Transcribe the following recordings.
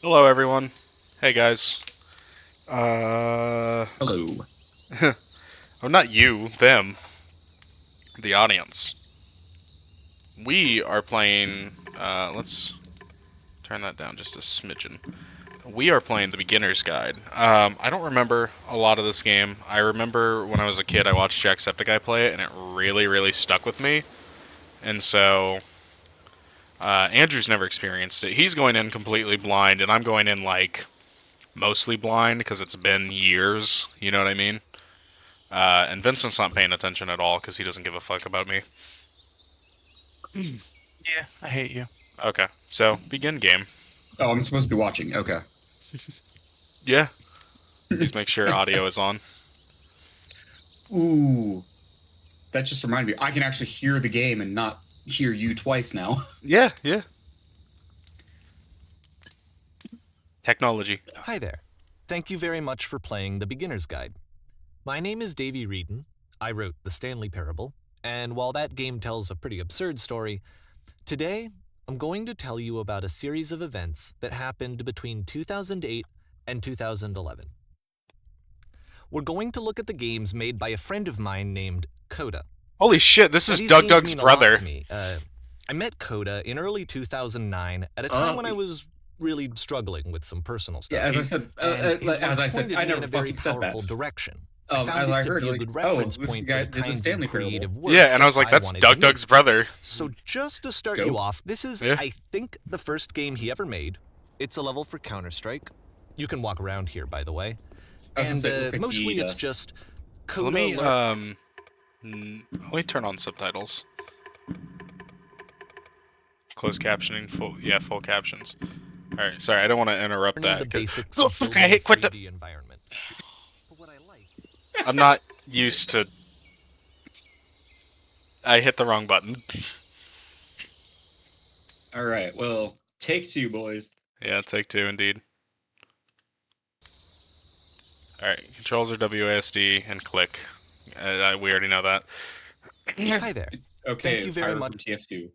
Hello, everyone. Hey, guys. Uh, Hello. oh, not you, them, the audience. We are playing. Let's turn that down just a smidgen. We are playing the Beginner's Guide. I don't remember a lot of this game. I remember when I was a kid, I watched Jacksepticeye play it, and it really, really stuck with me. And so, Andrew's never experienced it. He's going in completely blind, and I'm going in like mostly blind because it's been years. You know what I mean? And Vincent's not paying attention at all because he doesn't give a fuck about me. Yeah, I hate you. Okay, so begin game. Oh, I'm supposed to be watching. Okay. Yeah, please make sure audio is on. Ooh, that just reminded me. I can actually hear the game and not hear you twice now. Yeah, yeah. Technology. Hi there. Thank you very much for playing The Beginner's Guide. My name is Davey Reedon. I wrote The Stanley Parable, and while that game tells a pretty absurd story, today I'm going to tell you about a series of events that happened between 2008 and 2011. We're going to look at the games made by a friend of mine named Coda. Holy shit, this Now, is these Doug games Doug's mean a lot brother. to me. I met Coda in early 2009 at a time when I was really struggling with some personal stuff. Yeah, as I said, And his as work I said, pointed I me never in a very fucking said that. powerful direction. I As found I it to heard, be a like, good oh, reference this point guy for the did the kinds Stanley of Parable. creative works Yeah, and I was like, that's wanted Doug to Doug's make. brother. So just to start Go. you off, this is, Yeah. I think, the first game he ever made. It's a level for Counter-Strike. You can walk around here, by the way. I was gonna And say, it looks like mostly DE it's dust. just Let Coda me learn. let me turn on subtitles. Closed captioning, full captions. All right, sorry, I don't want to interrupt Learning that. the basics Oh of fuck! building I a hit quit the. 3D environment. But what I like. I'm not used to. I hit the wrong button. All right, well, take two, boys. Yeah, take two indeed. Alright, controls are WASD and click. We already know that. Hi there. Okay, Thank you very Pyro much from TF2.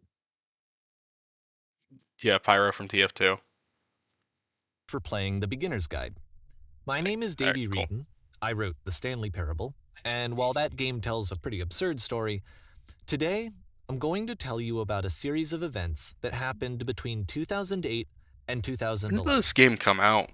Yeah, Pyro from TF2. for playing The Beginner's Guide. My name is Alright, Davey cool. Reedon. I wrote The Stanley Parable, and while that game tells a pretty absurd story, today I'm going to tell you about a series of events that happened between 2008 and When did 2011. this game come out?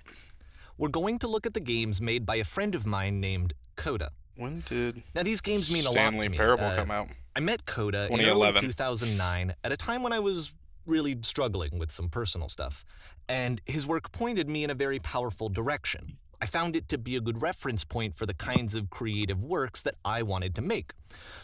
We're going to look at the games made by a friend of mine named Coda. When did Now, these games mean a lot Stanley to me. Parable come out? I met Coda in early 2011. 2009 at a time when I was really struggling with some personal stuff, and his work pointed me in a very powerful direction. I found it to be a good reference point for the kinds of creative works that I wanted to make.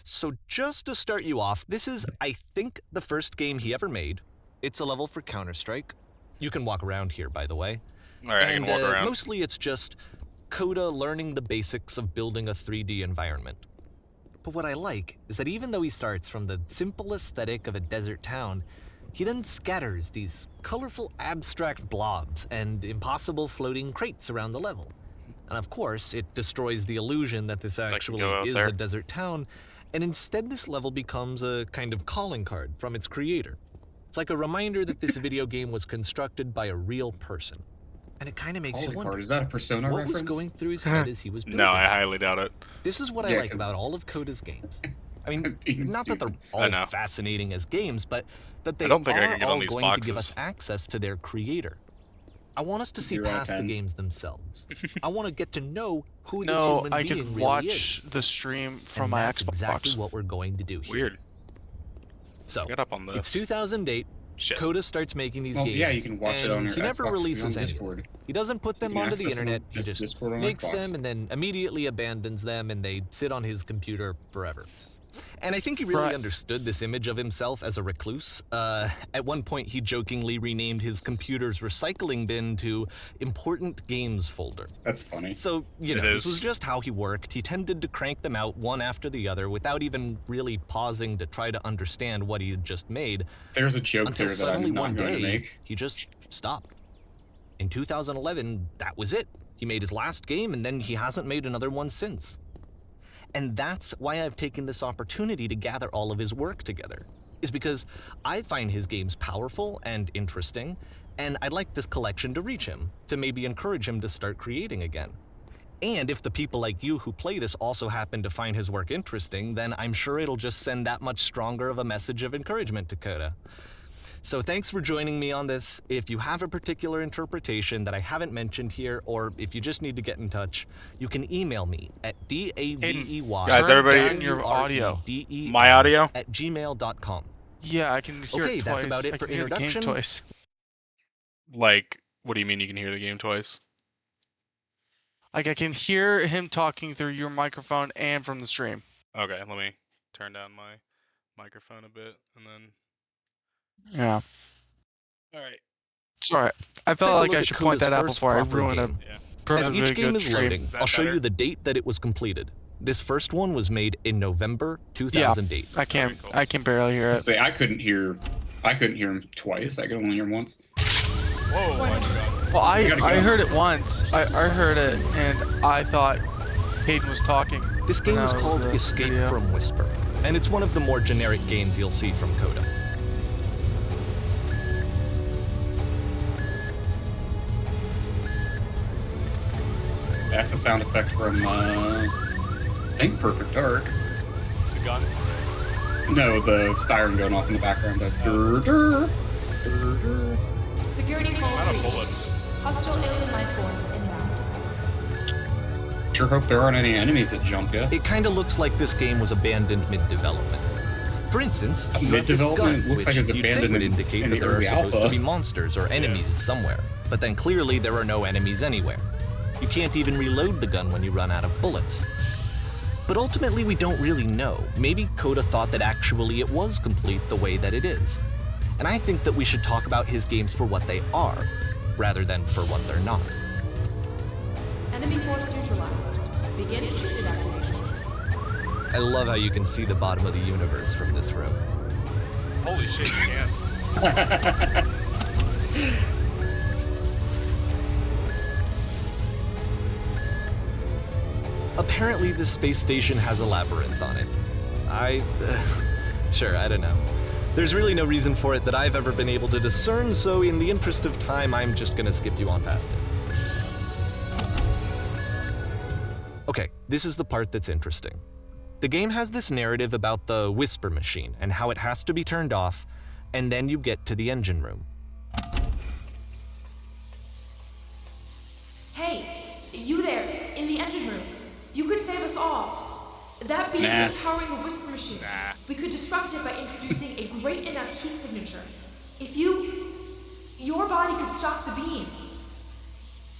So just to start you off, this is, I think, the first game he ever made. It's a level for Counter-Strike. You can walk around here, by the way. Alright, I can walk around. Mostly it's just Coda learning the basics of building a 3D environment. But what I like is that even though he starts from the simple aesthetic of a desert town, he then scatters these colorful abstract blobs and impossible floating crates around the level. And of course, it destroys the illusion that this actually go out is there. a desert town, and instead this level becomes a kind of calling card from its creator. It's like a reminder that this video game was constructed by a real person. And it kind of makes Holy you wonder, card, is that a Persona what reference? was going through his head as he was building No, I this? highly doubt it. This is what I Yeah, like 'cause- about all of Coda's games. I mean, I'm being not that they're stupid. I all know. fascinating as games, but that they don't think I are can get on all these going to give boxes. us access to their creator. I want us to see 0 out of past the 10. games themselves. I want to get to know who this No, human I being could really watch is. the stream from And my that's Xbox. exactly what we're going to do here. Weird. So, Get up on this. it's 2008. Shit. Coda starts making these Well, games. yeah, you can watch it and on your he never Xbox and releases on any of them. Discord. He doesn't put them You can onto the access them on internet. He just Discord on makes Xbox. them and then immediately abandons them, and they sit on his computer forever. And I think he really Right. understood this image of himself as a recluse. At one point, he jokingly renamed his computer's recycling bin to Important Games Folder. That's funny. So, you know, It this was is. just how he worked. He tended to crank them out one after the other without even really pausing to try to understand what he had just made. There's a joke Until there that suddenly I'm one not going to day, make. he just stopped. In 2011, that was it. He made his last game, and then he hasn't made another one since. And that's why I've taken this opportunity to gather all of his work together. is because I find his games powerful and interesting, and I'd like this collection to reach him, to maybe encourage him to start creating again. And if the people like you who play this also happen to find his work interesting, then I'm sure it'll just send that much stronger of a message of encouragement to Coda. So thanks for joining me on this. If you have a particular interpretation that I haven't mentioned here, or if you just need to get in touch, you can email me at davey Guys, everybody- Turn down your audio. My audio? at gmail.com. Yeah, I can hear Okay, it twice. that's about it I for can hear the game introduction. twice. Like, what do you mean you can hear the game twice? Like I can hear him talking through your microphone and from the stream. Okay, let me turn down my microphone a bit, and then... Yeah. Alright. Sorry. I Take felt a like look I at should point Coda's that out first before I proper ruin a game. Yeah. As perfectly each game good is stream. loading, Is that I'll show better? you the date that it was completed. This first one was made in November 2008. I can't. Okay, cool. I can barely hear it. Say I couldn't hear him twice. I could only hear him once. Whoa, my God. Well, You gotta I go. heard it once. I heard it and I thought Hayden was talking. This game No, is it was called a Escape video. from Whisper, and it's one of the more generic games you'll see from Coda. That's a sound effect from I think Perfect Dark. The gun? No, the siren going off in the background. The dur, dur, dur. Security call I'm out of breached. bullets. Hostile alien life form inbound. Sure hope there aren't any enemies that jump you. It kinda looks like this game was abandoned mid-development. For instance, you have this Mid-development gun, looks which like it's you'd think abandoned would in indicate the that there are early supposed alpha. to be monsters or enemies somewhere. But then clearly there are no enemies anywhere. You can't even reload the gun when you run out of bullets. But ultimately we don't really know. Maybe Coda thought that actually it was complete the way that it is. And I think that we should talk about his games for what they are, rather than for what they're not. Enemy force neutralized. Begin shift evacuation. I love how you can see the bottom of the universe from this room. Holy shit, you can. Apparently, this space station has a labyrinth on it. Sure, I don't know. There's really no reason for it that I've ever been able to discern, so in the interest of time, I'm just gonna skip you on past it. Okay, this is the part that's interesting. The game has this narrative about the Whisper machine and how it has to be turned off, and then you get to the engine room. Hey, you there, in the engine room. You could save us all. That beam Nah. is powering the Whisper machine. Nah. We could disrupt it by introducing a great enough heat signature. If your body could stop the beam.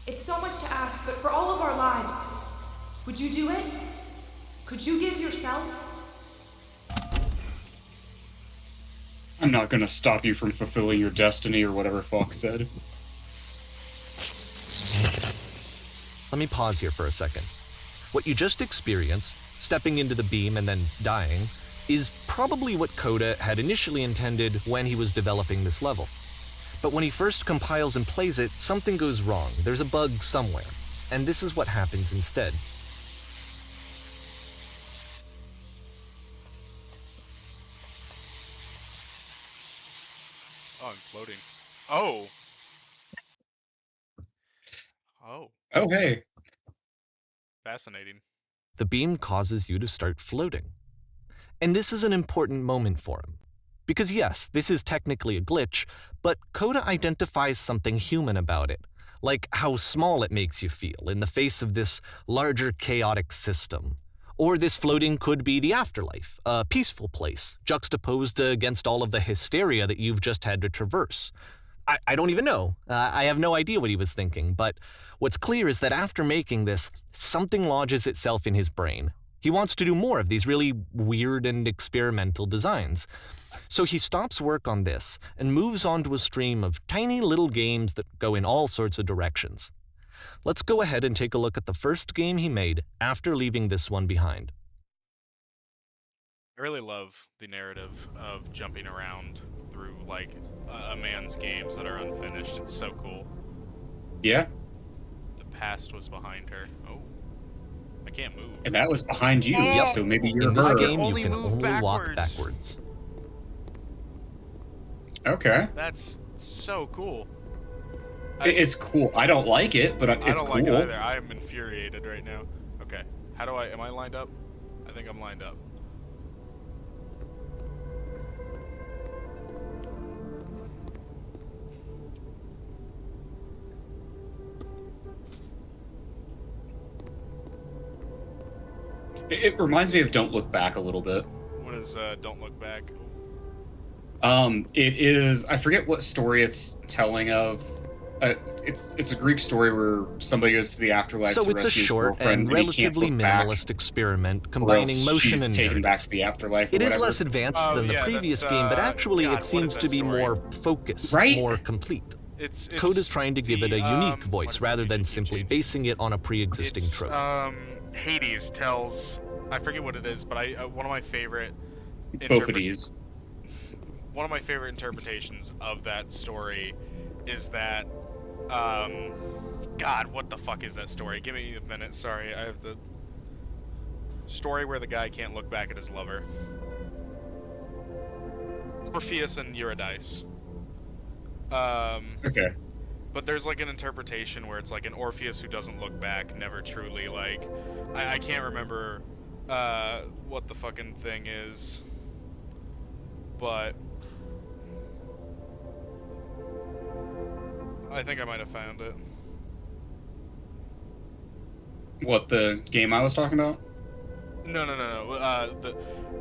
It's so much to ask, but for all of our lives, would you do it? Could you give yourself? I'm not gonna stop you from fulfilling your destiny or whatever Fox said. Let me pause here for a second. What you just experienced, stepping into the beam and then dying, is probably what Coda had initially intended when he was developing this level. But when he first compiles and plays it, something goes wrong. There's a bug somewhere. And this is what happens instead. Oh, I'm floating. Oh! Oh, Oh, hey. fascinating. The beam causes you to start floating. And this is an important moment for him. Because yes, this is technically a glitch, but Coda identifies something human about it, like how small it makes you feel in the face of this larger chaotic system. Or this floating could be the afterlife, a peaceful place, juxtaposed against all of the hysteria that you've just had to traverse. I don't even know. I have no idea what he was thinking, but what's clear is that after making this, something lodges itself in his brain. He wants to do more of these really weird and experimental designs. So he stops work on this and moves on to a stream of tiny little games that go in all sorts of directions. Let's go ahead and take a look at the first game he made after leaving this one behind. I really love the narrative of jumping around through, like, a man's games that are unfinished. It's so cool. Yeah, The past was behind her. Oh. I can't move. and that was behind you, Yep. so maybe you're In this her. game, you only can move only walk backwards. backwards. Okay. That's so cool. It's cool. I don't like it, but I it's don't cool. like it either. I am infuriated right now. Okay, how do am I lined up? I think I'm lined up. It reminds me of Don't Look Back a little bit. What is Don't Look Back? It is. I forget what story it's telling of. It's a Greek story where somebody goes to the afterlife So to it's a rescue his short girlfriend, and and he can't relatively look back, minimalist experiment or combining else motion she's and taken narrative. back to the afterlife. Or It is whatever. less advanced Oh, than the yeah, previous that's, game, but actually God, it what seems is to that be story? more focused, Right? more complete. It's Code is trying to give it a unique what voice is the rather than Eugene? simply basing it on a pre-existing It's trope. Hades tells. I forget what it is, but one of my favorite Both of these. one of my favorite interpretations of that story is that God, what the fuck is that story? Give me a minute. Sorry, I have the story where the guy can't look back at his lover. Orpheus and Eurydice. Okay. But there's like an interpretation where it's like an Orpheus who doesn't look back, never truly like. I can't remember what the fucking thing is, but I think I might have found it. What, the game I was talking about? No.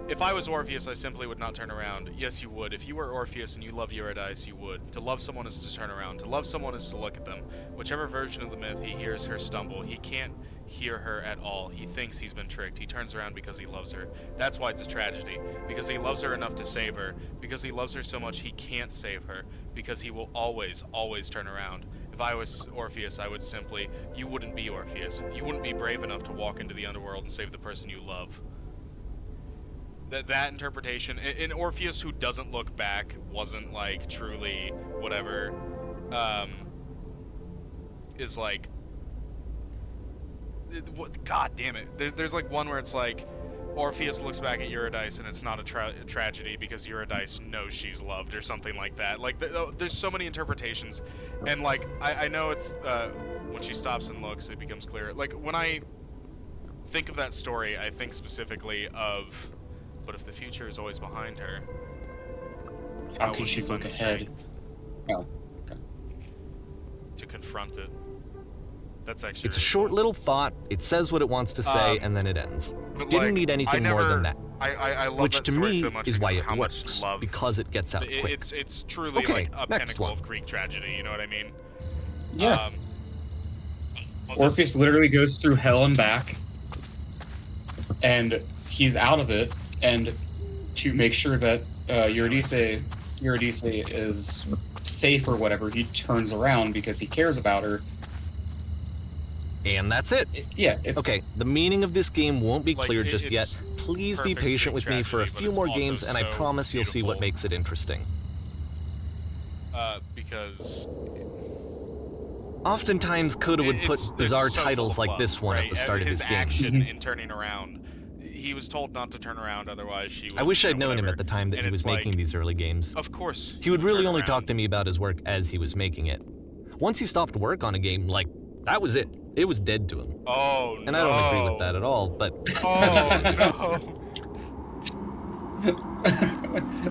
If I was Orpheus, I simply would not turn around. Yes, you would. If you were Orpheus and you love Eurydice, you would. To love someone is to turn around. To love someone is to look at them. Whichever version of the myth, he hears her stumble. He can't hear her at all. He thinks he's been tricked. He turns around because he loves her. That's why it's a tragedy. Because he loves her enough to save her. Because he loves her so much he can't save her. Because he will always, always turn around. If I was Orpheus, I would simply, you wouldn't be Orpheus. You wouldn't be brave enough to walk into the underworld and save the person you love. That interpretation, an Orpheus who doesn't look back, wasn't like truly whatever, is like, God damn it. There's like one where it's like, Orpheus looks back at Eurydice and it's not a tragedy because Eurydice knows she's loved or something like that. Like, there's so many interpretations, and like, I know it's, when she stops and looks, it becomes clear. Like, when I think of that story, I think specifically of, but if the future is always behind her, How can she look ahead? Oh, okay. to confront it? That's actually It's a really short cool. little thought, it says what it wants to say, and then it ends. But, Didn't like, need anything more than that. I love Which that to story me so much is because why of it how works, much love. because it gets out quick. It's truly Okay, like a next pinnacle one. of Greek tragedy. You know what I mean? Yeah. Well, Orpheus literally goes through hell and back, and he's out of it. And to make sure that Eurydice is safe or whatever, he turns around because he cares about her. And that's it. Yeah. It's, Okay, the meaning of this game won't be Like, clear just yet. it's Please be perfect patient Greek with me for a tragedy, but few it's more also games, and I so promise you'll see what beautiful. makes it interesting. Because Oftentimes, Coda would put it's bizarre so full titles of like love, this one right? at the start of his games. action in turning around. He was told not to turn around, otherwise she would. I wish you I'd know, known him whatever. at the time that And he was it's like, making these early games. Of course. He would really turn only around. talk to me about his work as he was making it. Once he stopped work on a game, like, that was it. It was dead to him. Oh no. And I don't agree with that at all, but Oh no.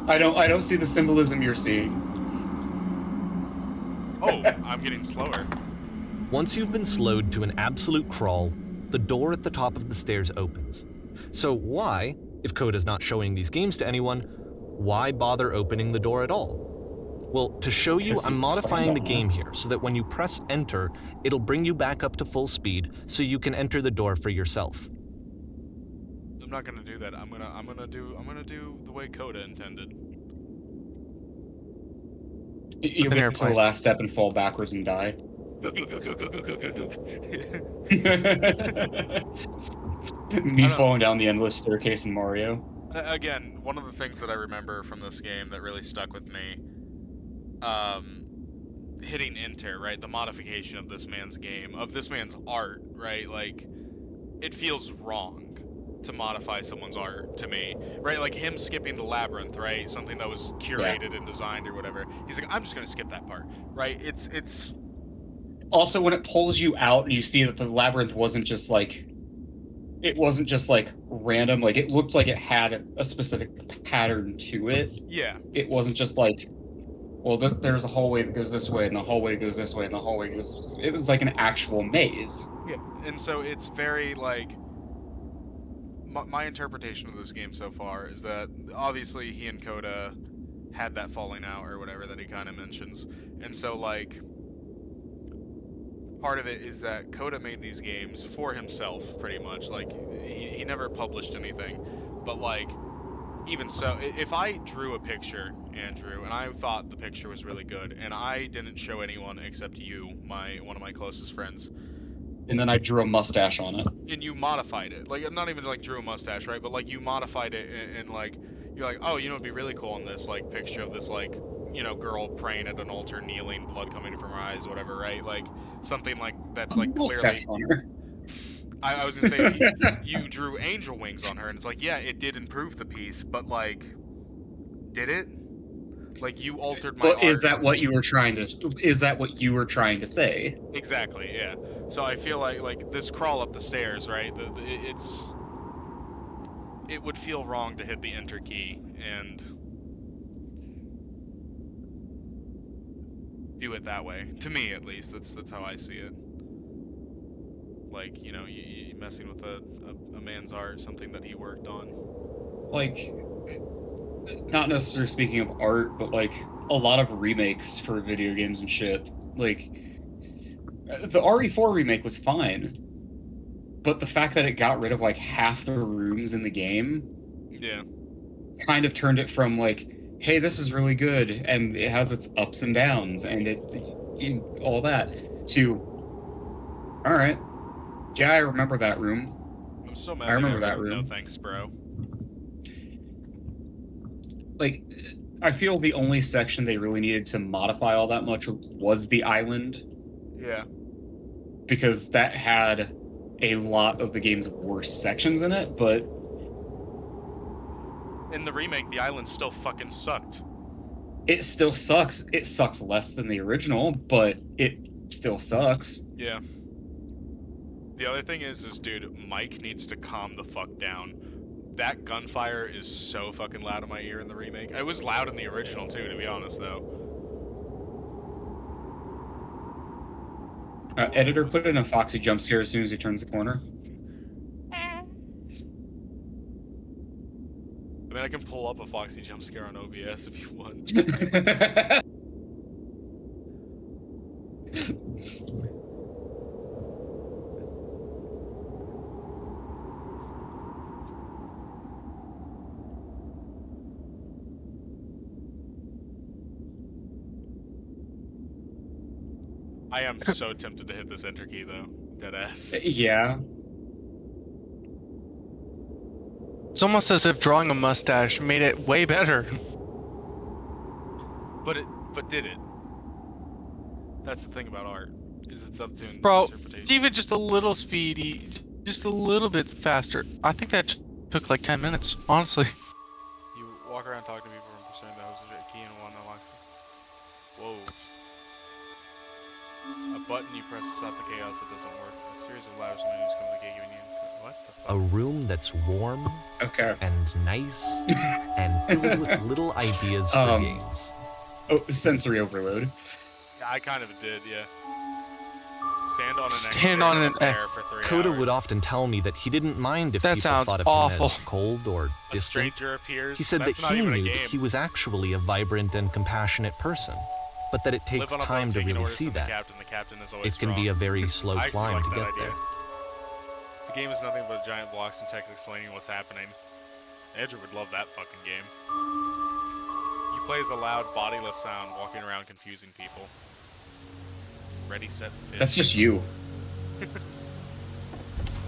I don't see the symbolism you're seeing. Oh, I'm getting slower. once you've been slowed to an absolute crawl, the door at the top of the stairs opens. So why, if Coda's not showing these games to anyone, why bother opening the door at all? Well, to show you, I'm modifying the game here so that when you press enter, it'll bring you back up to full speed so you can enter the door for yourself. I'm not gonna do that. I'm gonna do the way Coda intended. You With an get to the airplane. last step and fall backwards and die. Me falling down the endless staircase in Mario. Again, one of the things that I remember from this game that really stuck with me, hitting enter, right? The modification of this man's game, of this man's art, right? Like, it feels wrong. to modify someone's art to me, right? Like him skipping the labyrinth, right? Something that was curated and designed or whatever. He's like, I'm just gonna skip that part, right? It's Also, when it pulls you out and you see that the labyrinth wasn't just like random, like it looked like it had a specific pattern to it. yeah, It wasn't just like, well, there's a hallway that goes this way, and the hallway goes this way, and the hallway goes. It was like an actual maze. yeah, and so it's very like my interpretation of this game so far is that obviously he and Coda had that falling out or whatever that he kind of mentions, and so like part of it is that Coda made these games for himself pretty much. Like he never published anything, but like even so, if I drew a picture, Andrew, and I thought the picture was really good, and I didn't show anyone except you, one of my closest friends, And then I drew a mustache on it. and you modified it, like not even like drew a mustache, right? But like you modified it, and like you're like, oh, it'd be really cool in this like picture of this like girl praying at an altar, kneeling, blood coming from her eyes, whatever, right? Like something like that's like clearly. Mustache on her. I was gonna say you drew angel wings on her, and it's like, yeah, it did improve the piece, but like, did it? Like you altered my But art. is that what you were trying to? Is that what you were trying to say? Exactly, yeah. So I feel like this crawl up the stairs, right? It would feel wrong to hit the enter key and do it that way. To me, at least, that's how I see it. Like you messing with a man's art, something that he worked on. Like, not necessarily speaking of art, but like a lot of remakes for video games and shit. Like, the RE4 remake was fine, but the fact that it got rid of like half the rooms in the game, Yeah. kind of turned it from like, hey, this is really good and it has its ups and downs and all that, to, all right, yeah, I remember that room. I'm so mad. I remember got that rid of room. No thanks, bro. Like, I feel the only section they really needed to modify all that much was the island, Yeah. because that had a lot of the game's worst sections in it, but In the remake, the island still fucking sucked. it still sucks. It sucks less than the original, but it still sucks. Yeah. The other thing is dude, Mike needs to calm the fuck down. That gunfire is so fucking loud in my ear in the remake. It was loud in the original too, to be honest, though. Editor, put in a Foxy jump scare as soon as he turns the corner. I mean, I can pull up a Foxy jump scare on OBS if you want. I am so tempted to hit this enter key, though. Deadass. Yeah. It's almost as if drawing a mustache made it way better. But did it? That's the thing about art, is it's up to Bro, interpretation. even just a little speedy, just a little bit faster. I think that took like 10 minutes, honestly. You walk around talking to people and pursuing the hopes of a key and one unlocks it. Whoa. A button you press to stop the chaos that doesn't work. A series of lavish menus come with the key giving you... What the fuck? A room that's warm Okay. and nice and filled with little ideas for games. Oh, sensory overload. Yeah, I kind of did, yeah. Stand on an air for 3 Coda hours. would often tell me that he didn't mind if That people sounds thought of awful. him as cold or A distant. stranger appears. He said that That's not he even a knew that game. he was actually a vibrant and compassionate person, but that it takes Live on a time boat, to taking really orders see from that. The captain is always It can strong. be a very slow I actually climb like to that get idea. there. The game is nothing but giant blocks and text explaining what's happening. Andrew would love that fucking game. You play as a loud, bodiless sound walking around confusing people. Ready, set, fit. That's just you.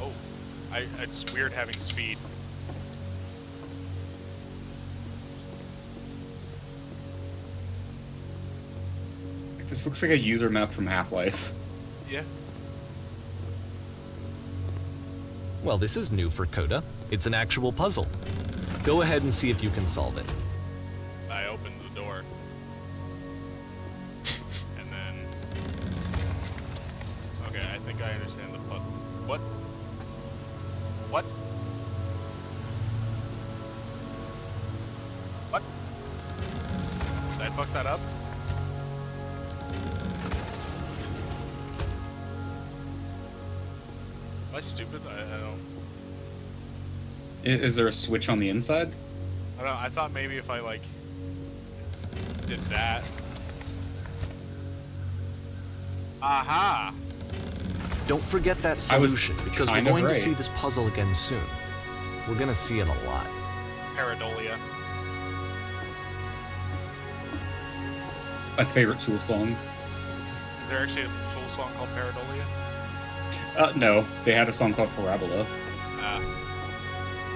Oh, it's weird having speed. This looks like a user map from Half-Life. Yeah. Well, this is new for Coda. It's an actual puzzle. Go ahead and see if you can solve it. I opened the door. And then... Okay, I think I understand the puzzle. What? What? What? Did I fuck that up? Am I stupid? I don't... Is there a switch on the inside? I don't know, I thought maybe if I, like, did that... Aha! Don't forget that I was solution, because we're kind of going to right. see this puzzle again soon. We're gonna see it a lot. Pareidolia. My favorite Tool song. Is there actually a full song called Pareidolia? No, they had a song called Parabola,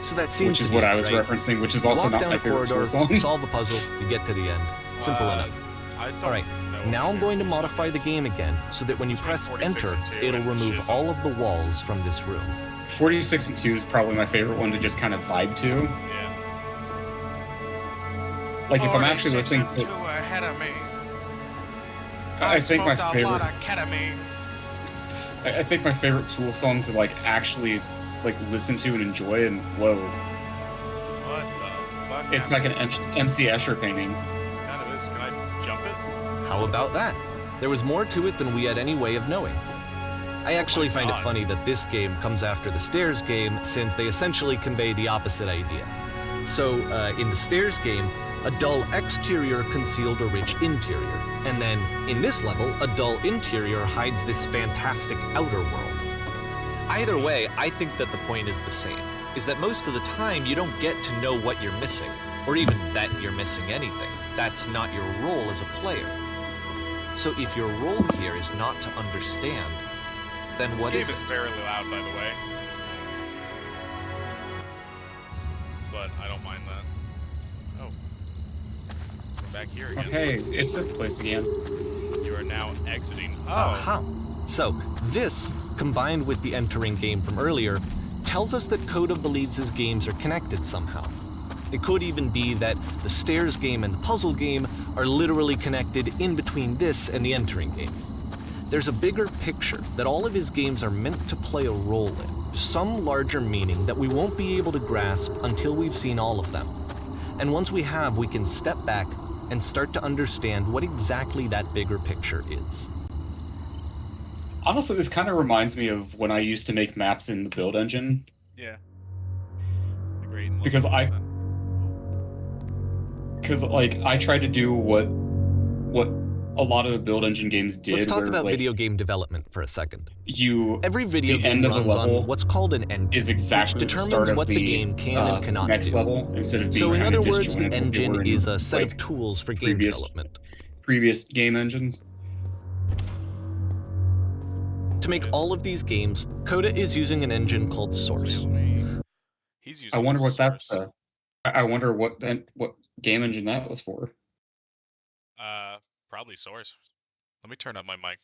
So that seems which is to what be I it, was right? referencing, which is You also walk not down my the favorite corridor, Tool song. solve the puzzle, you get to the end. Simple enough. I don't Alright, know now what I'm going to Tool song modify the is. game again, so that when you between press 46 enter, and 2 it'll and remove Shizzle. all of the walls from this room. 46 and 2 is probably my favorite one to just kind of vibe to. Yeah. Like if I'm actually listening to, ahead of me. I think my smoked a favorite, lot of ketamine. I think my favorite Tool song to like actually like listen to and enjoy and whoa, What the fuck? it's like an MC Escher painting. Kind of is. Can I jump it? How about that? There was more to it than we had any way of knowing. I actually find it God. funny that this game comes after the Stairs game, since they essentially convey the opposite idea. So, in the Stairs game, a dull exterior concealed a rich interior, and then, in this level, a dull interior hides this fantastic outer world. Either way, I think that the point is the same, is that most of the time you don't get to know what you're missing, or even that you're missing anything. That's not your role as a player. So if your role here is not to understand, then This what game is is it? very loud, by the way. But I don't mind that. Oh. We're back here again. Okay, it's this place again. You are now exiting. Oh. Aha! So, this, combined with the entering game from earlier, tells us that Coda believes his games are connected somehow. It could even be that the Stairs game and the puzzle game are literally connected in between this and the entering game. There's a bigger picture that all of his games are meant to play a role in, some larger meaning that we won't be able to grasp until we've seen all of them. And once we have, we can step back and start to understand what exactly that bigger picture is. Honestly, this kind of reminds me of when I used to make maps in the build engine. Yeah. Agreed. Love Because that. Because like I tried to do what a lot of the build engine games did. Let's talk where, about like, video game development for a second. you Every video the game end of the runs level on what's called an engine, is exactly which the start determines of what the the game can and cannot next do. level instead of being So in kind other of words, the disjointed like they engine were in, is a set like, of tools for game previous- development. previous game engines. To make all of these games, Coda is using an engine called Source. Excuse me. He's using I wonder what that's. Source. I wonder what game engine that was for. Probably Source. Let me turn up my mic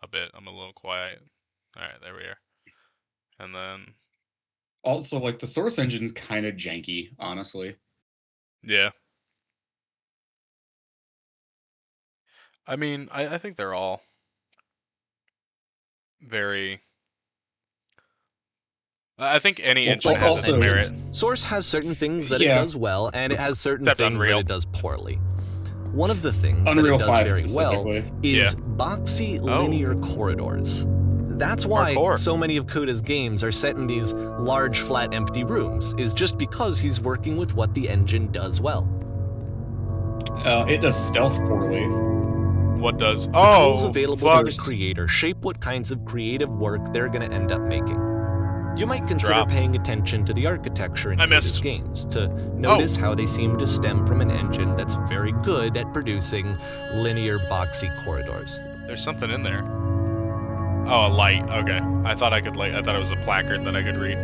a bit. I'm a little quiet. All right, there we are. And then, Also, like the Source engine's kind of janky, honestly. yeah. I mean, I think they're all very. I think any Well, engine like has its also- merit. Source has certain things that it Yeah. does well, and it has certain Except things Unreal. that it does poorly. One of the things Unreal that it 5 does very well specifically. is boxy Oh. linear corridors. That's why Hardcore. so many of Coda's games are set in these large, flat, empty rooms, is just because he's working with what the engine does well. It does stealth poorly. What does? The Oh, tools available fuck. to the creator shape what kinds of creative work they're going to end up making. You might consider Drop. paying attention to the architecture in I Coda's missed. games to notice how they seem to stem from an engine that's very good at producing linear, boxy corridors. There's something in there. Oh, a light. Okay. I thought I thought it was a placard that I could read.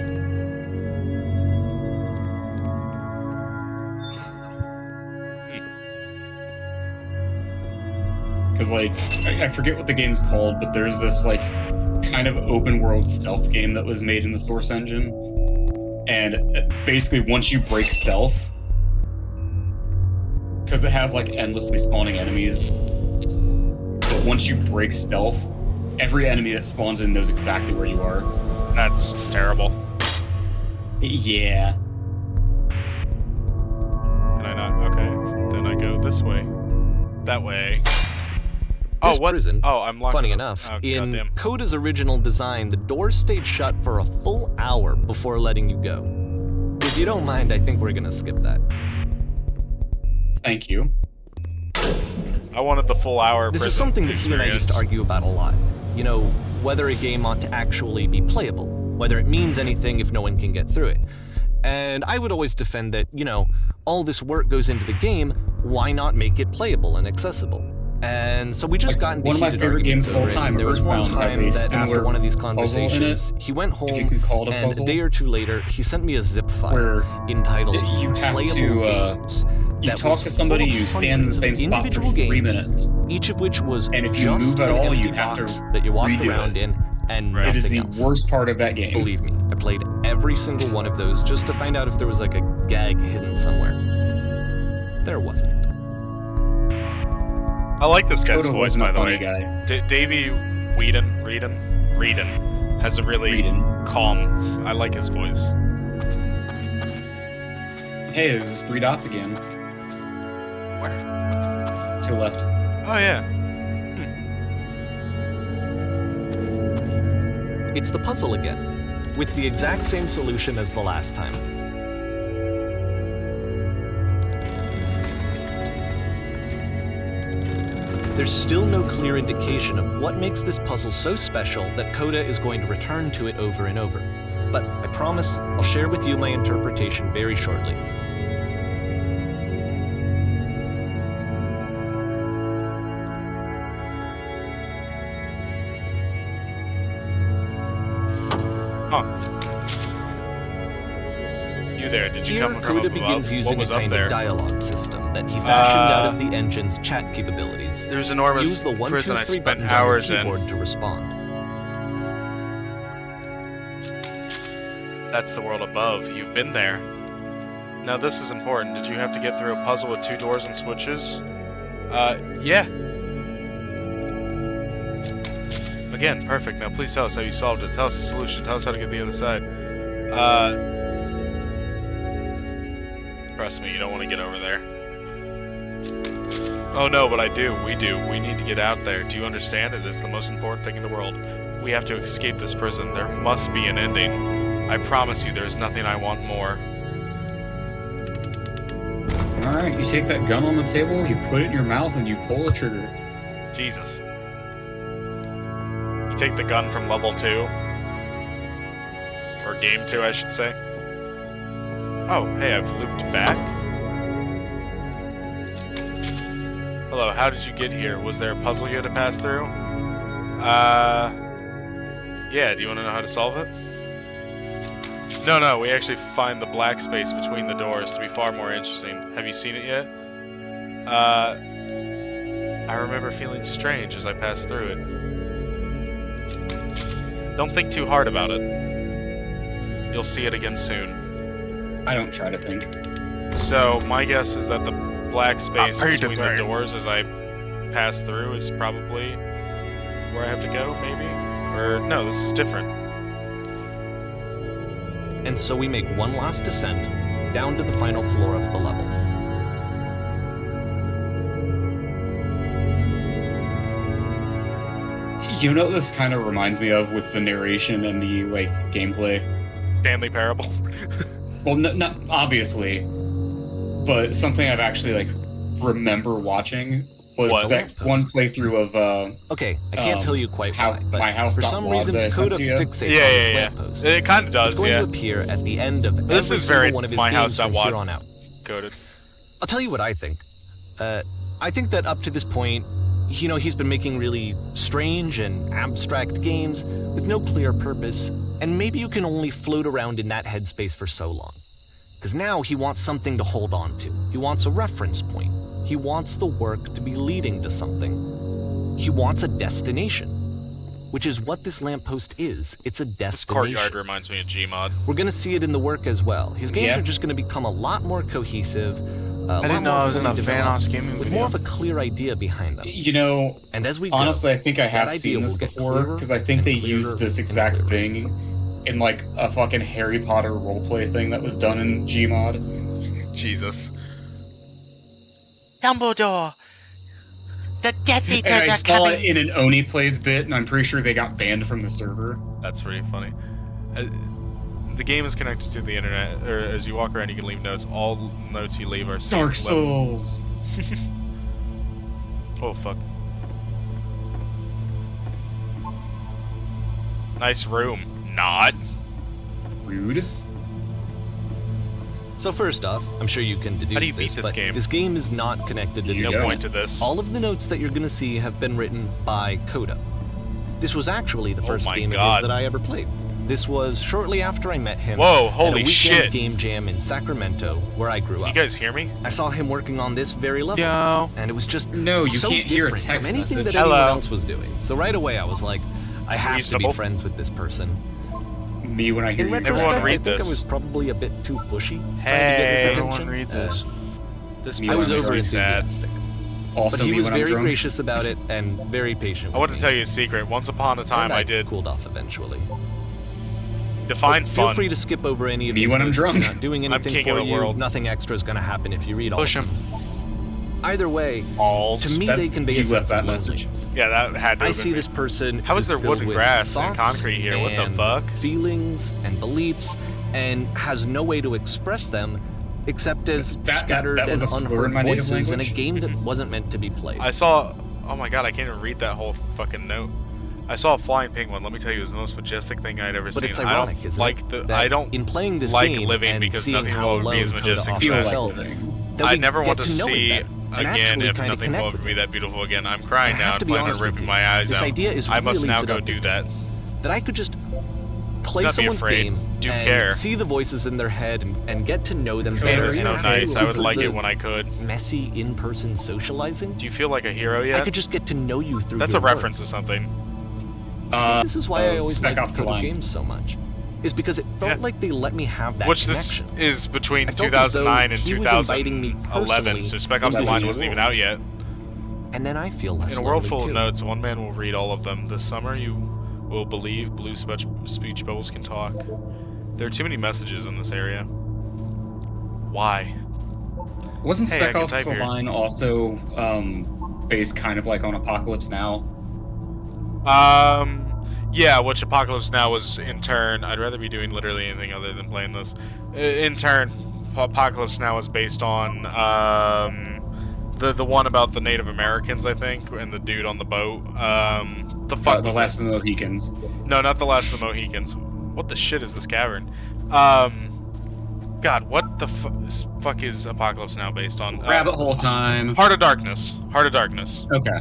Because like I forget what the game's called, but there's this like kind of open world stealth game that was made in the Source engine. And basically, once you break stealth, because it has like endlessly spawning enemies, but once you break stealth, every enemy that spawns in knows exactly where you are. That's terrible. Yeah. Can I not? Okay. Then I go this way. That way. This Oh, what? prison, Oh, I'm locked. funny up. enough, Oh, in goddamn. Coda's original design, the doors stayed shut for a full hour before letting you go. If you don't mind, I think we're gonna skip that. Thank you. I wanted the full hour. This is prison something that you and I used to experience. argue about a lot. You know, whether a game ought to actually be playable, whether it means anything if no one can get through it. And I would always defend that, you know, all this work goes into the game, why not make it playable and accessible? And so we just Like, got into one of my heated favorite arguments games of all over it. time, There was one Earthbound, has time a that after similar one of these puzzle in it, conversations, he went home, if you can call it a and puzzle, a day or two later, he sent me a zip file where entitled you have Playable to, Games. you that talk was to somebody, full of you stand in the same hundreds of spot for individual 3 games, minutes. each of which was And if you just move at an all, empty you have to box that you walked redo around it. in, and Right. It is nothing the else. worst part of that game. Believe me, I played every single one of those just to find out if there was like a gag hidden somewhere. There wasn't. I like this guy's Coda voice, wasn't by a the funny way. guy. Davey Whedon has a really Reading. calm. I like his voice. Hey, there's 3 dots again. Where? To the left. Oh yeah. It's the puzzle again, with the exact same solution as the last time. There's still no clear indication of what makes this puzzle so special that Coda is going to return to it over and over. But I promise I'll share with you my interpretation very shortly. Huh. You there? Did you Here, come from Coda above? begins What using a was up kind there? of dialogue system that he fashioned out of the engine's chat capabilities. There's an enormous Use the 1, 2, prison I 3 spent buttons hours on your in. keyboard to respond. That's the world above. You've been there. Now this is important. Did you have to get through a puzzle with 2 doors and switches? Yeah. Again, perfect. Now please tell us how you solved it. Tell us the solution. Tell us how to get the other side. Trust me, you don't want to get over there. Oh no, but I do. We do. We need to get out there. Do you understand? It is the most important thing in the world. We have to escape this prison. There must be an ending. I promise you, there is nothing I want more. Alright, you take that gun on the table, you put it in your mouth, and you pull the trigger. Jesus. You take the gun from level 2. Or game 2, I should say. Oh, hey, I've looped back. Hello, how did you get here? Was there a puzzle you had to pass through? Yeah, do you want to know how to solve it? No, we actually find the black space between the doors to be far more interesting. Have you seen it yet? I remember feeling strange as I passed through it. Don't think too hard about it. You'll see it again soon. I don't try to think. So, my guess is that the black space Are you between the doing? doors as I pass through is probably where I have to go, maybe? Or, no, this is different. And so we make one last descent down to the final floor of the level. You know what this kind of reminds me of with the narration and the, like, gameplay? Stanley Parable. Well, not obviously, but something I've actually, like, remember watching was What? that one playthrough of, Okay, I can't tell you quite how why, but my house for got some robbed reason that I sent Coda to you. fixates on Yeah, this yeah, yeah. lamppost. It kind of It's does, going yeah. to appear at the end of This every is single very one of his My games House from Wad here on out. Coded. I'll tell you what I think. I think that up to this point, you know, he's been making really strange and abstract games with no clear purpose, and maybe you can only float around in that headspace for so long. Because now he wants something to hold on to. He wants a reference point. He wants the work to be leading to something. He wants a destination. which is what this lamppost is. It's a This destination. courtyard reminds me of Gmod. We're going to see it in the work as well. His games Yeah. are just going to become a lot more cohesive. I didn't know I was in a Vanoss gaming with video. more of a clear idea behind them. You know, And as we honestly, go, I think I have that idea seen this will get before clearer because I think and they clearer used this and exact clearer. thing in like a fucking Harry Potter roleplay thing that was done in Gmod. Jesus. Dumbledore! The Death And I saw it in an Oni Plays bit, and I'm pretty sure they got banned from the server. That's pretty funny. The game is connected to the internet, or as you walk around, you can leave notes. All notes you leave are Dark secret level. Souls. Oh fuck. Nice room. Not. Rude. So first off, I'm sure you can deduce How do you beat this but game? this game is not connected to the You No don't. internet. point to this. All of the notes that you're going to see have been written by Coda. This was actually the first my game of God. his that I ever played. This was shortly after I met him Whoa, at a holy weekend shit. game jam in Sacramento, where I grew You up. guys hear me? I saw him working on this very level, Yo. and it was just No, you so can't hear a different text from anything message. that anyone Hello. else was doing. So right away, I was like, I have to Reasonable. be friends with this person. Me when I hear In you. retrospect, Everyone read I think this. I was probably a bit too pushy trying to get Hey. his Everyone attention. read this. This Me I was when I'm over really sad. enthusiastic, Also, but he me was when I'm very drunk. gracious about it and very patient. I want to tell you a secret. Once upon a time, and I did cooled off eventually. define Feel fun. free to skip over any of Me these when I'm notes if drunk. you're not doing I'm anything king for of the you. world. Nothing extra is going to happen if you read all. Push of him. them. Either way, Balls. to me That- they convey you a left sense of that message. loneliness. Yeah, that had to I have see been me. this person. How is who's there filled wood and with grass and thoughts concrete here? What the and fuck? Feelings and beliefs, and has no way to express them except as That scattered was and a slur in unheard my native voices in a language. game that wasn't meant to be played. I saw. Oh my god, I can't even read that whole fucking note. I saw a flying penguin. Let me tell you, it was the most majestic thing I'd ever But seen. it's I ironic, don't isn't like it? the. That I don't in playing this like game living and because seeing nothing how will ever be alone as Coda majestic as often Feel that. like felt, living. that I we never want get to know him see better and again actually if kinda nothing connect will ever with be him. that beautiful again. I'm crying I now have and to be planning on honest with ripping you. my eyes This out. idea is I must really now go seductive do to me. that. That I could just play not be someone's afraid. game Do and care. see the voices in their head and get to know them This game better. is and so after nice. I all would of like the it when I could. messy in-person socializing. Do you feel like a hero I yet? could just get to know you through That's a your work. reference to something. This is why I always Spec liked Ops The Coda's Line. games so much, is because it felt Yeah. like they let me have that Which connection. this is between I felt as though 2009 and he was inviting me 2011, personally so Spec Ops The into Line his wasn't even world. out yet. And then I feel less In a world lonely full too. of notes, one man will read all of them. This summer, you will believe blue speech bubbles can talk. There are too many messages in this area. Why? Wasn't Hey, I Spec can Ops type The here. Line also based kind of like on Apocalypse Now? Yeah, which Apocalypse Now was in turn. I'd rather be doing literally anything other than playing this. In turn, Apocalypse Now is based on the one about the Native Americans, I think, and the dude on the boat. The fuck The was Last it? of the Mohicans. No, not the Last of the Mohicans. What the shit is this cavern? God, what the fuck is Apocalypse Now based on? Rabbit Hole Time. Heart of Darkness. Heart of Darkness. Okay.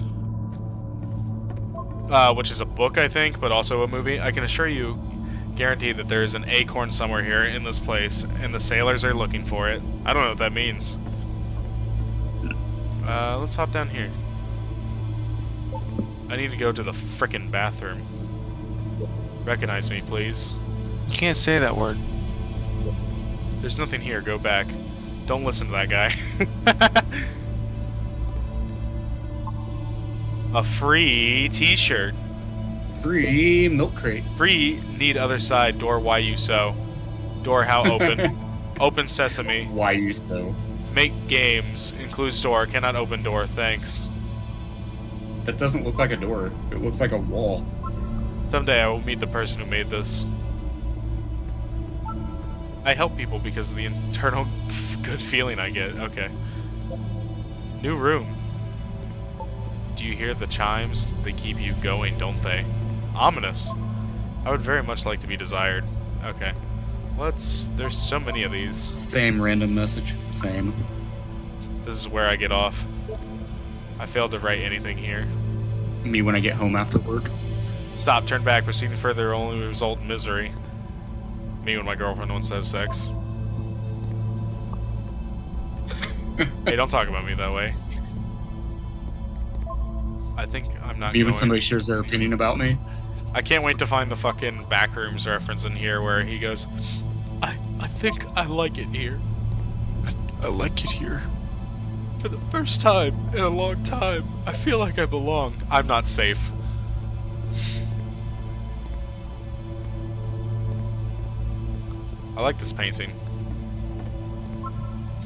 Which is a book, I think, but also a movie. I can assure you, guarantee that there is an acorn somewhere here in this place, and the sailors are looking for it. I don't know what that means. Let's hop down here. I need to go to the frickin' bathroom. Recognize me, please. You can't say that word. There's nothing here. Go back. Don't listen to that guy. A free t-shirt. Free milk crate. Free need other side. Door why you so. Door how open. Open sesame. Why you so? Make games. Includes door. Cannot open door. Thanks. That doesn't look like a door. It looks like a wall. Someday I will meet the person who made this. I help people because of the internal good feeling I get. Okay. New room. Do you hear the chimes? They keep you going, don't they? Ominous. I would very much like to be desired. Okay. There's so many of these. Same random message. Same. This is where I get off. I failed to write anything here. Me when I get home after work. Stop, turn back. Proceeding further will only result in misery. Me when my girlfriend wants to have sex. Hey, don't talk about me that way. I think I'm not Me going. when somebody shares their opinion about me. I can't wait to find the fucking Backrooms reference in here where he goes, I think I like it here. I like it here. For the first time in a long time, I feel like I belong. I'm not safe. I like this painting.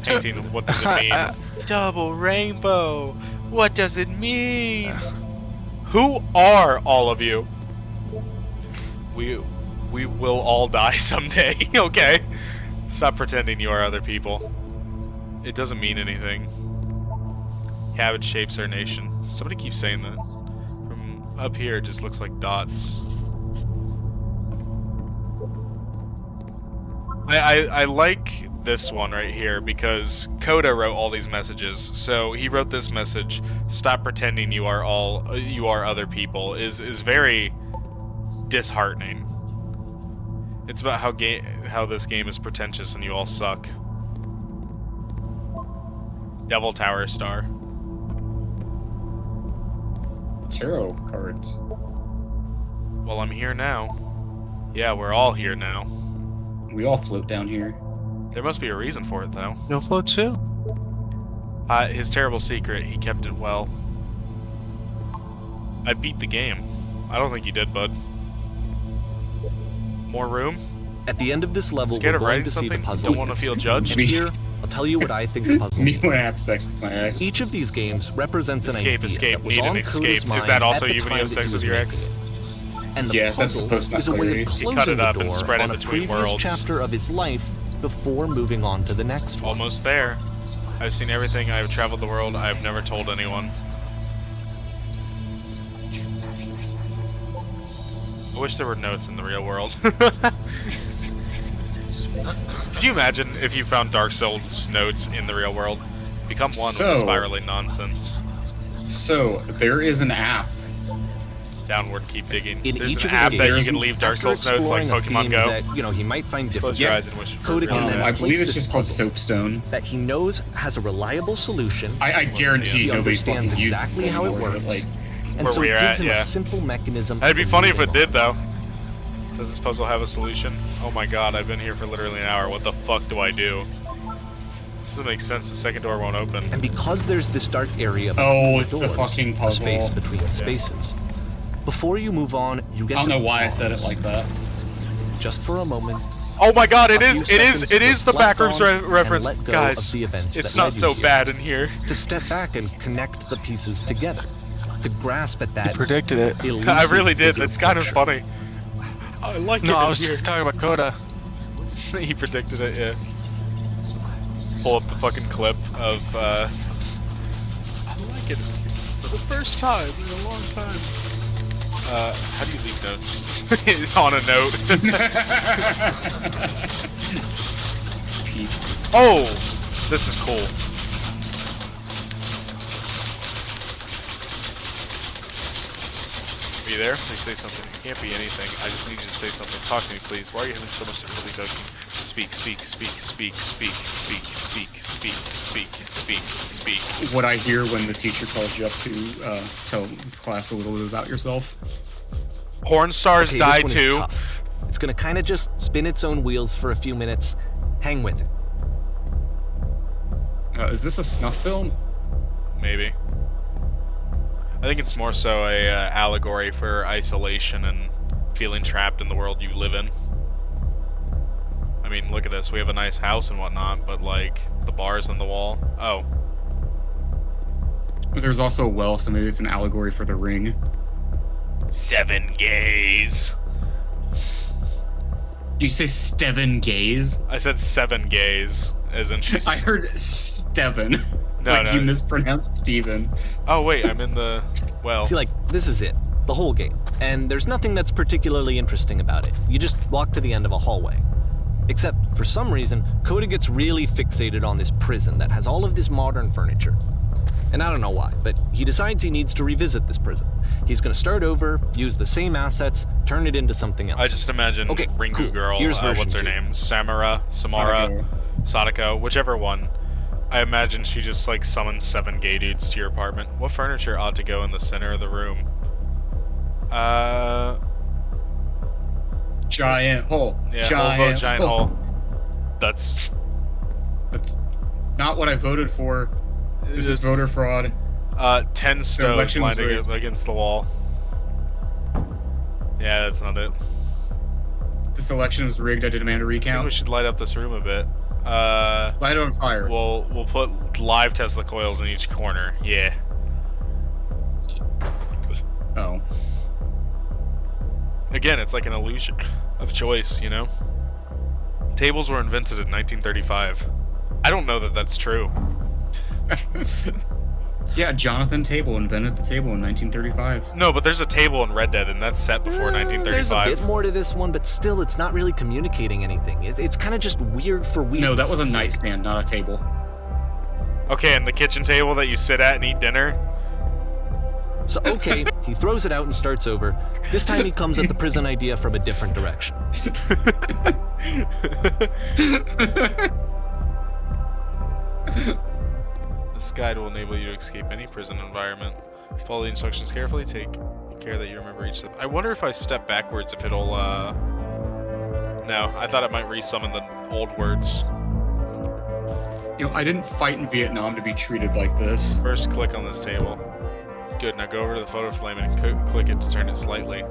Painting, what does it mean? Double rainbow. What does it mean? Who are all of you? We will all die someday, okay? Stop pretending you are other people. It doesn't mean anything. Habit shapes our nation. Somebody keeps saying that. From up here, it just looks like dots. I like this one right here because Coda wrote all these messages. So he wrote this message: "Stop pretending you are other people." Is very disheartening. It's about how this game is pretentious and you all suck. Devil Tower Star. Tarot cards. Well, I'm here now. Yeah, we're all here now. We all float down here. There must be a reason for it, though. You'll float too. His terrible secret, he kept it well. I beat the game. I don't think you did, bud. More room? At the end of this level, Scared we're of going writing to see the something? puzzle. Don't want to feel judged? And here, I'll tell you what I think the puzzle Me means. when I have sex with my ex. Each of these games represents an Escape, idea escape, that was need an on escape. Coda's Is mind that also at the you when you time have that sex he with was your making ex? it. And the Yeah, that's puzzle supposed is a way clarity. of He closing cut it the up and door spread it on a between previous worlds. chapter of his life before moving on to the next one. Almost there. I've seen everything. I've traveled the world. I've never told anyone. I wish there were notes in the real world. Could you imagine if you found Dark Souls notes in the real world? Become one with the So- spiraling nonsense. So, there is an app. Downward, keep digging. In There's each an of his app that you games, can leave Dark after Souls notes like exploring a Pokemon theme Go. that, he might find Close difficult. your Yeah. eyes and wish for Coda can real. then I place believe it's this just called puzzle. soapstone. That he knows has a reliable solution. I guarantee He nobody understands fucking uses exactly it how it anymore, works. but, like, And Where so it we're gives at, him yeah. a simple mechanism. That'd be for funny if it moving did, on. though. Does this puzzle have a solution? Oh my god, I've been here for literally an hour. What the fuck do I do? This doesn't make sense. The second door won't open. And because there's this dark area Oh, between it's the doors, fucking a puzzle. space between spaces. Before you move on, you get I don't to know why I said it pause, like that. just for a moment. Oh my god, it A is, few it is, seconds it to is the reflect Backrooms on and reference. let go Guys, of the events it's that not led so you here. bad in here. To step back and connect the pieces together. To grasp at that. You predicted it. elusive I really did. bigger That's kind of picture. funny. I like No, it I in was here. talking about Coda. He predicted it, yeah. Pull up the fucking clip of, I like it for the first time in a long time. How do you leave notes? On a note. Oh! This is cool. Are you there? They say something. It can't be anything. I just need you to say something. Talk to me, please. Why are you having so much difficulty talking? Speak, speak, speak, speak, speak, speak, speak, speak, speak, speak, speak. What I hear when the teacher calls you up to tell the class a little bit about yourself. Porn stars Okay, die this one is too. tough. It's gonna kind of just spin its own wheels for a few minutes. Hang with it. Is this a snuff film? Maybe. I think it's more so a allegory for isolation and feeling trapped in the world you live in. I mean, look at this. We have a nice house and whatnot, but like the bars on the wall. Oh, There's also a well, so maybe it's an allegory for the ring. 7 gays. You say Steven Gaze? I said 7 gays, as in she's. I heard Steven. No, like no. you mispronounced Steven. Oh wait, I'm in the well. See, like, this is it. The whole game. And there's nothing that's particularly interesting about it. You just walk to the end of a hallway. Except, for some reason, Coda gets really fixated on this prison that has all of this modern furniture. And I don't know why, but he decides he needs to revisit this prison. He's gonna start over, use the same assets, turn it into something else. I just imagine Okay, Ringu cool. girl. Here's version What's her 2. name? Samara, Samara, Sadako, whichever one. I imagine she just like summons 7 gay dudes to your apartment. What furniture ought to go in the center of the room? Giant hole. Yeah, Giant giant hole. That's not what I voted for. This is voter fraud. 10 stoves election was lined rigged. against the wall. Yeah, that's not it. This election was rigged. I demand a I think we recount. should light up this room a bit. Light it on fire. We'll put live Tesla coils in each corner. Yeah. Oh. Again, it's like an illusion of choice, you know? Tables were invented in 1935. I don't know that that's true. Yeah, Jonathan Table invented the table in 1935. No, but there's a table in Red Dead, and that's set before There's 1935. a bit more to this one, but still, it's not really communicating anything. It's kind of just weird for weird. No, that was a nightstand, not a table. Okay, and the kitchen table that you sit at and eat dinner? So, okay, he throws it out and starts over. This time he comes at the prison idea from a different direction. This guide will enable you to escape any prison environment. Follow the instructions carefully. Take care that you remember each step. I wonder if I step backwards if it'll, No, I thought it might resummon the old words. You know, I didn't fight in Vietnam to be treated like this. First, click on this table. Good, now go over to the photo flame and click it to turn it slightly.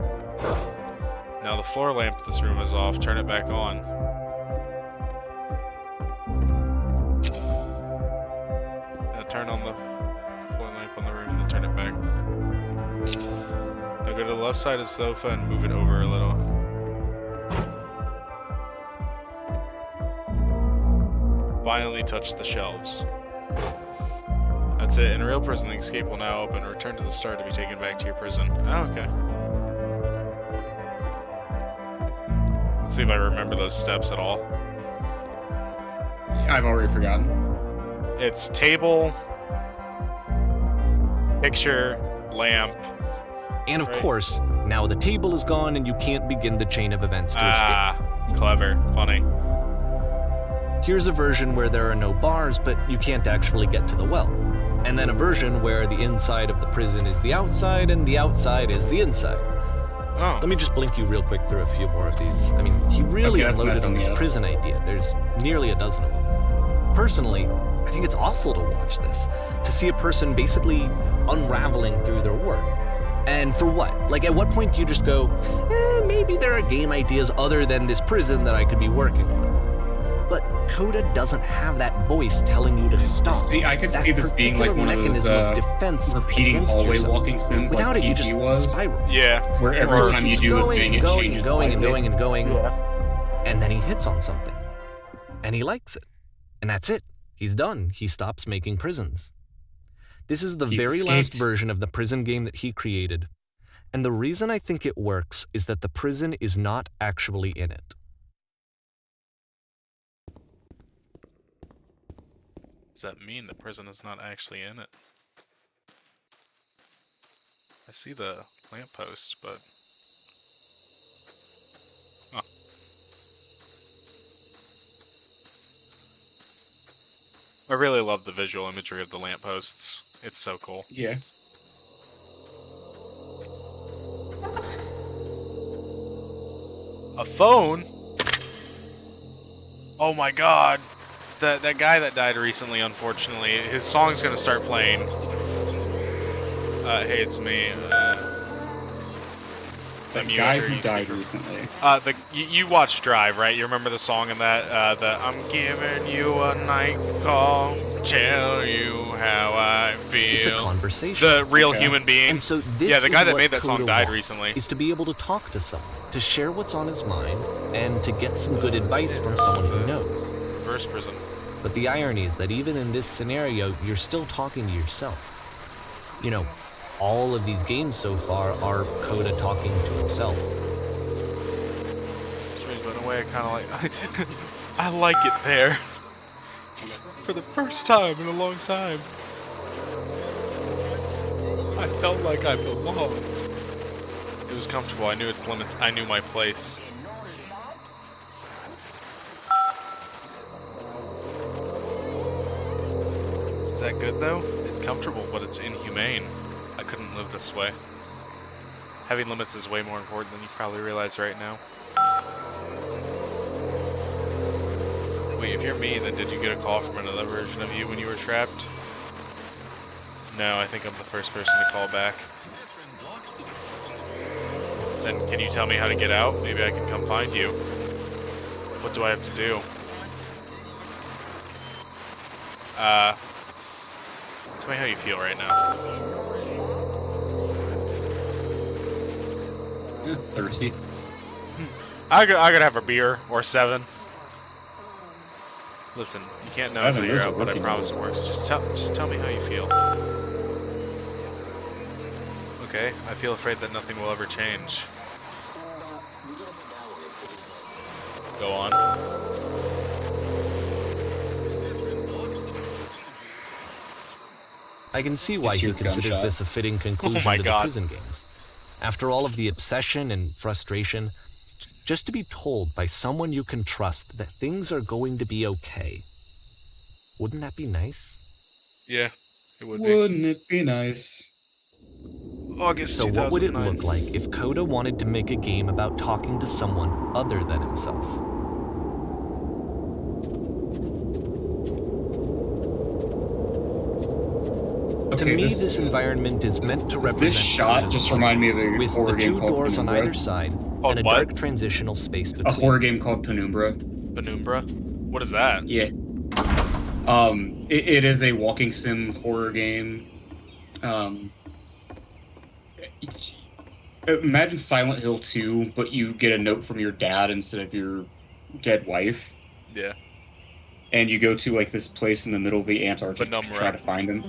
Now the floor lamp in this room is off. Turn it back on. Now turn on the floor lamp on the room and then turn it back. Now go to the left side of the sofa and move it over a little. Violently touch the shelves. That's it. In a real prison, the escape will now open. Return to the start to be taken back to your prison. Oh, okay. Let's see if I remember those steps at all. I've already forgotten. It's table, picture, lamp. And of Right. course, now the table is gone and you can't begin the chain of events to escape. Clever. Funny. Here's a version where there are no bars, but you can't actually get to the well. And then a version where the inside of the prison is the outside and the outside is the inside. Oh. Let me just blink you real quick through a few more of these. I mean, he really Okay, that's unloaded messing on me this up. prison idea. There's nearly a dozen of them. Personally, I think it's awful to watch this, to see a person basically unraveling through their work. And for what? Like, at what point do you just go, maybe there are game ideas other than this prison that I could be working on? But Coda doesn't have that voice telling you to stop. See, I could That see this being like particular one of those mechanism of defense repeating against hallway yourself. walking sims Without like it, you PG just was, spiral. Yeah. where every So it time you keeps do a going thing, and it going changes and going and slightly. going and going, and then he hits on something, and he likes it, and that's it. He's done. He stops making prisons. This is the He's very last escaped. version of the prison game that he created, and the reason I think it works is that the prison is not actually in it. Does that mean the prison is not actually in it? I see the lamppost, but... Huh. I really love the visual imagery of the lampposts. It's so cool. Yeah. A phone? Oh my god. That guy that died recently, unfortunately, his song's gonna start playing. Hey, it's me. The mute guy after who you died see- recently. You watched Drive, right? You remember the song in that? I'm giving you a night call, tell you how I feel. It's a conversation. The real Okay. human being. And so this Yeah, the guy is that what made that song Coda died wants, recently. is to be able to talk to someone, to share what's on his mind, and to get some good advice from someone he knows. Reverse prison. But the irony is that even in this scenario, you're still talking to yourself. You know, all of these games so far are Coda talking to himself. Strange, but in a way I kind of like... I like it there. For the first time in a long time. I felt like I belonged. It was comfortable, I knew its limits, I knew my place. Is that good though? It's comfortable, but it's inhumane. I couldn't live this way. Having limits is way more important than you probably realize right now. if you're me, then did you get a call from another version of you when you were trapped? No, I think I'm the first person to call back. Then can you tell me how to get out? Maybe I can come find you. What do I have to do? Tell me how you feel right now. Yeah, thirsty. I gotta have a beer or 7. Listen, you can't know until 7, you're those are out, but I working. promise it works. Just tell me how you feel. Okay, I feel afraid that nothing will ever change. Go on. I can see why Just he your considers gunshot. this a fitting conclusion my to the God. prison games. After all of the obsession and frustration, just to be told by someone you can trust that things are going to be okay. Wouldn't that be nice? Yeah, it would be. Wouldn't it be nice? August So what would it 2009. look like if Coda wanted to make a game about talking to someone other than himself? To Okay, me, this environment is meant to represent this shot Coda's just puzzle, reminded me of a with horror the game 2 called doors on Penumbra. either side Called and a what? dark transitional space A between. horror game called Penumbra. Penumbra? What is that? Yeah. It is a walking sim horror game. Imagine Silent Hill 2, but you get a note from your dad instead of your dead wife, Yeah. and you go to like this place in the middle of the Antarctic to Penumbra. try to find him.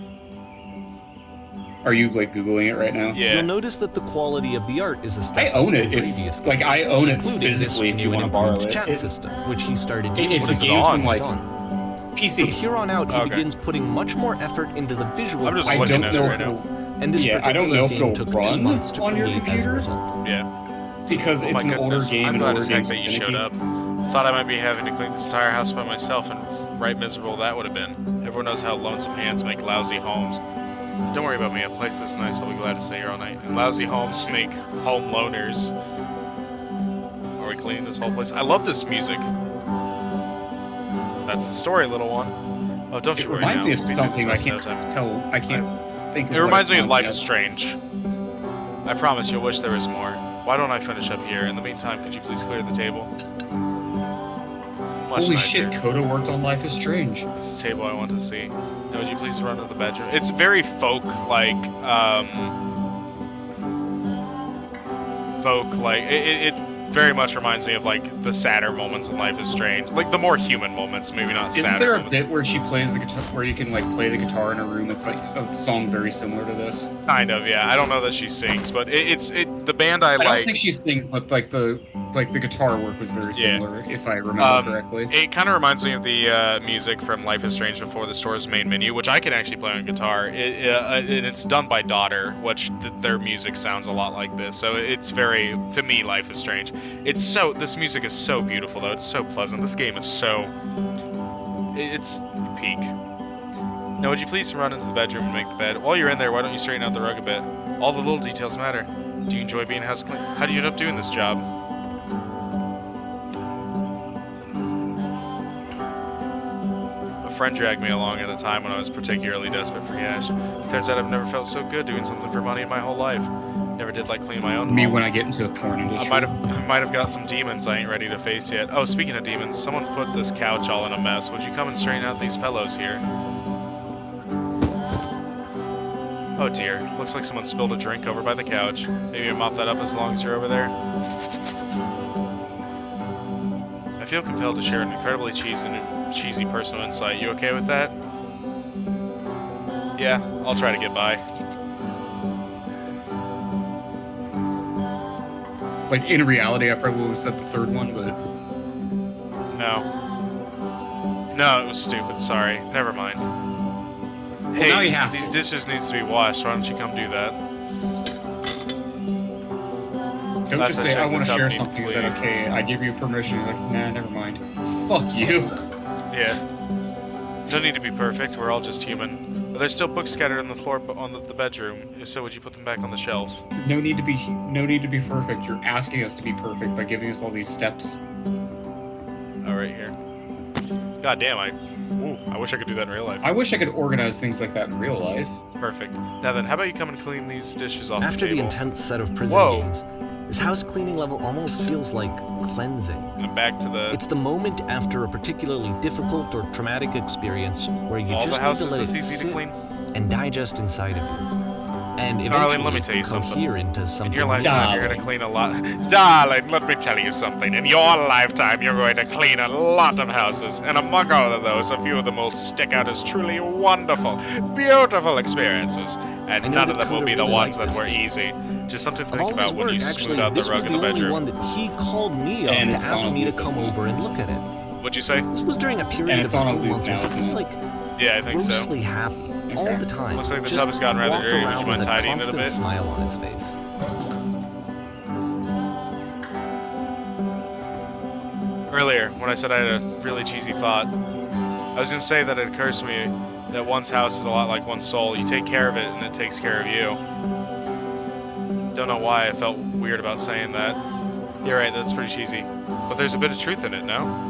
Are you like Googling it right now? Yeah. You'll notice that the quality of the art is a I step own up it from if previous like games, I own it including this physically if you new want to and borrow improved it. chat system, which he started using. It's What a is it game on? from like From PC. here on out, he Okay. begins putting much more effort into the visual I'm just I looking don't at it know right if now. it'll, and this yeah, I don't particular know if game it'll took 2 run months to on your create as a computer. result. Yeah. because Oh it's my an older goodness. game I'm and glad older as heck games that are you showed finicky. up. Thought I might be having to clean this entire house by myself, and right miserable that would have been. Everyone knows how lonesome hands make lousy homes. Don't worry about me. A place this nice, I'll be glad to stay here all night. And lousy homes make home loners. Are we cleaning this whole place? I love this music. That's the story, little one. Oh, don't It you worry reminds now. me of We'll be through something I this in no can't time. tell. I can't think of. It what reminds me of Life yet. is Strange. I promise you'll wish there was more. Why don't I finish up here? In the meantime, could you please clear the table? Much Holy nicer. shit! Coda worked on Life is Strange. This is the table I want to see. Now, would you please run to the bedroom? It's very it very much reminds me of like the sadder moments in Life is Strange, like the more human moments, maybe not Isn't sadder there a moments. bit where she plays the guitar, where you can like play the guitar in a room? It's like a song very similar to this. Kind of, yeah. I don't know that she sings, but the band I I don't like. think she sings, but like the guitar work was very similar, if I remember correctly. It kind of reminds me of the music from Life is Strange before the store's main menu, which I can actually play on guitar. And it's done by Daughter, which their music sounds a lot like this. So it's very, to me, Life is Strange. This music is so beautiful, though. It's so pleasant. This game is it's peak. Now, would you please run into the bedroom and make the bed? While you're in there, why don't you straighten out the rug a bit? All the little details matter. Do you enjoy being house clean? How do you end up doing this job? A friend dragged me along at a time when I was particularly desperate for cash. Turns out I've never felt so good doing something for money in my whole life. Never did like cleaning my own Me home. when I get into the porn industry. I might have got some demons I ain't ready to face yet. Oh, speaking of demons, someone put this couch all in a mess. Would you come and straighten out these pillows here? Oh dear, looks like someone spilled a drink over by the couch. Maybe you mop that up as long as you're over there. I feel compelled to share an incredibly cheesy personal insight. You okay with that? Yeah, I'll try to get by. Like in reality, I probably would have said the third one, but No, it was stupid. Sorry. Never mind. Hey, now you have these to. dishes needs to be washed. Why don't you come do that? don't Last just I say checked, I the want to tub share needs something. Is that cleaning. okay? I give you permission. You're like, nah, never mind. Fuck you. Yeah. No need to be perfect. We're all just human. Are there still books scattered on the floor on the bedroom? If so, would you put them back on the shelf? No need to be perfect. You're asking us to be perfect by giving us all these steps. Oh, right here. God damn, I wish I could do that in real life. I wish I could organize things like that in real life. Perfect. Now then, how about you come and clean these dishes off After the the table? intense set of prison Whoa. games, this house cleaning level almost feels like cleansing. And back to the... It's the moment after a particularly difficult or traumatic experience where you all just the houses need to let this it easy to sit clean? and digest inside of you. And Darling, eventually let me tell you something. cohere into something In your lifetime, you're Darling. gonna clean a lot. Darling, let me tell you something. In your lifetime, you're going to clean a lot of houses, and among all of those, a few of the most stick out as truly wonderful, beautiful experiences. And I know none of that them will Coda be the really ones liked that this were game. easy. Just something to Of think all his about when work, you actually, smooth out the this was rug in the the only bedroom. one that he called me up And to it's ask on me to loop, come isn't it? over and look at it. What'd you say? This was during a period And of it's a on a few loop months now, where he isn't was it? like Yeah, I think so. grossly happy all the time. Looks like the Just tub has gotten rather walked dirty. Would around you mind with a tidying it a constant bit? smile on his face. Earlier, when I said I had a really cheesy thought, I was gonna say that it occurs to me that one's house is a lot like one's soul. You take care of it, and it takes care of you. Don't know why I felt weird about saying that. You're right, that's pretty cheesy. But there's a bit of truth in it, no?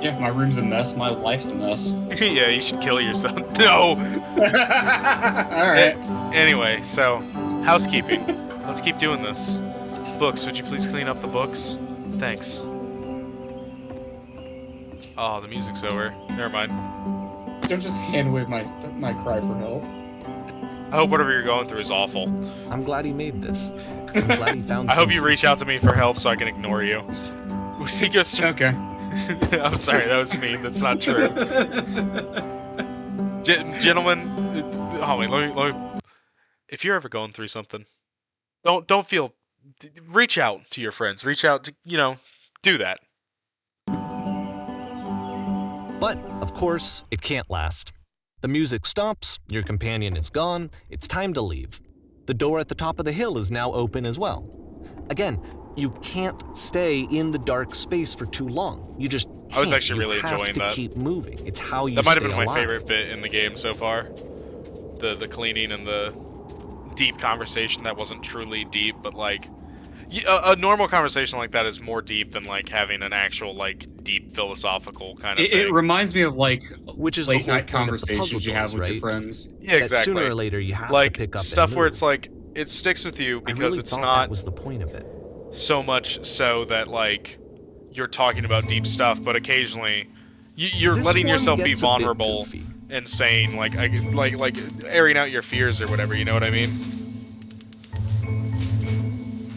Yeah, my room's a mess. My life's a mess. Yeah, you should kill yourself. No! Alright. Anyway, so, housekeeping. Let's keep doing this. Books, would you please clean up the books? Thanks. Oh, the music's over. Never mind. Don't just hand wave my cry for help. I hope whatever you're going through is awful. I'm glad he made this. I'm glad he found I hope some you reach peace. out to me for help so I can ignore you. Would you just... Okay. I'm sorry, that was mean. That's not true. Gentlemen, oh wait, let me. If you're ever going through something, don't feel. Reach out to your friends. Reach out to do that. But, of course, it can't last. The music stops, your companion is gone, it's time to leave. The door at the top of the hill is now open as well. Again, you can't stay in the dark space for too long. You just can't. I was actually really you have enjoying to that. keep moving. It's how you That might have stay been my alive. favorite bit in the game so far. The cleaning and the deep conversation that wasn't truly deep, but like a normal conversation like that is more deep than like having an actual like deep philosophical kind of It thing. reminds me of like Which is the late whole night point of the puzzle conversations you have games, with your right? friends. Yeah, That exactly. sooner or later you have Like to pick up stuff and where move. it's like it sticks with you I because really it's thought not that was the point of it. so much so that like you're talking about deep stuff, but occasionally you're This letting one yourself be gets a bit vulnerable goofy. and saying like airing out your fears or whatever. You know what I mean?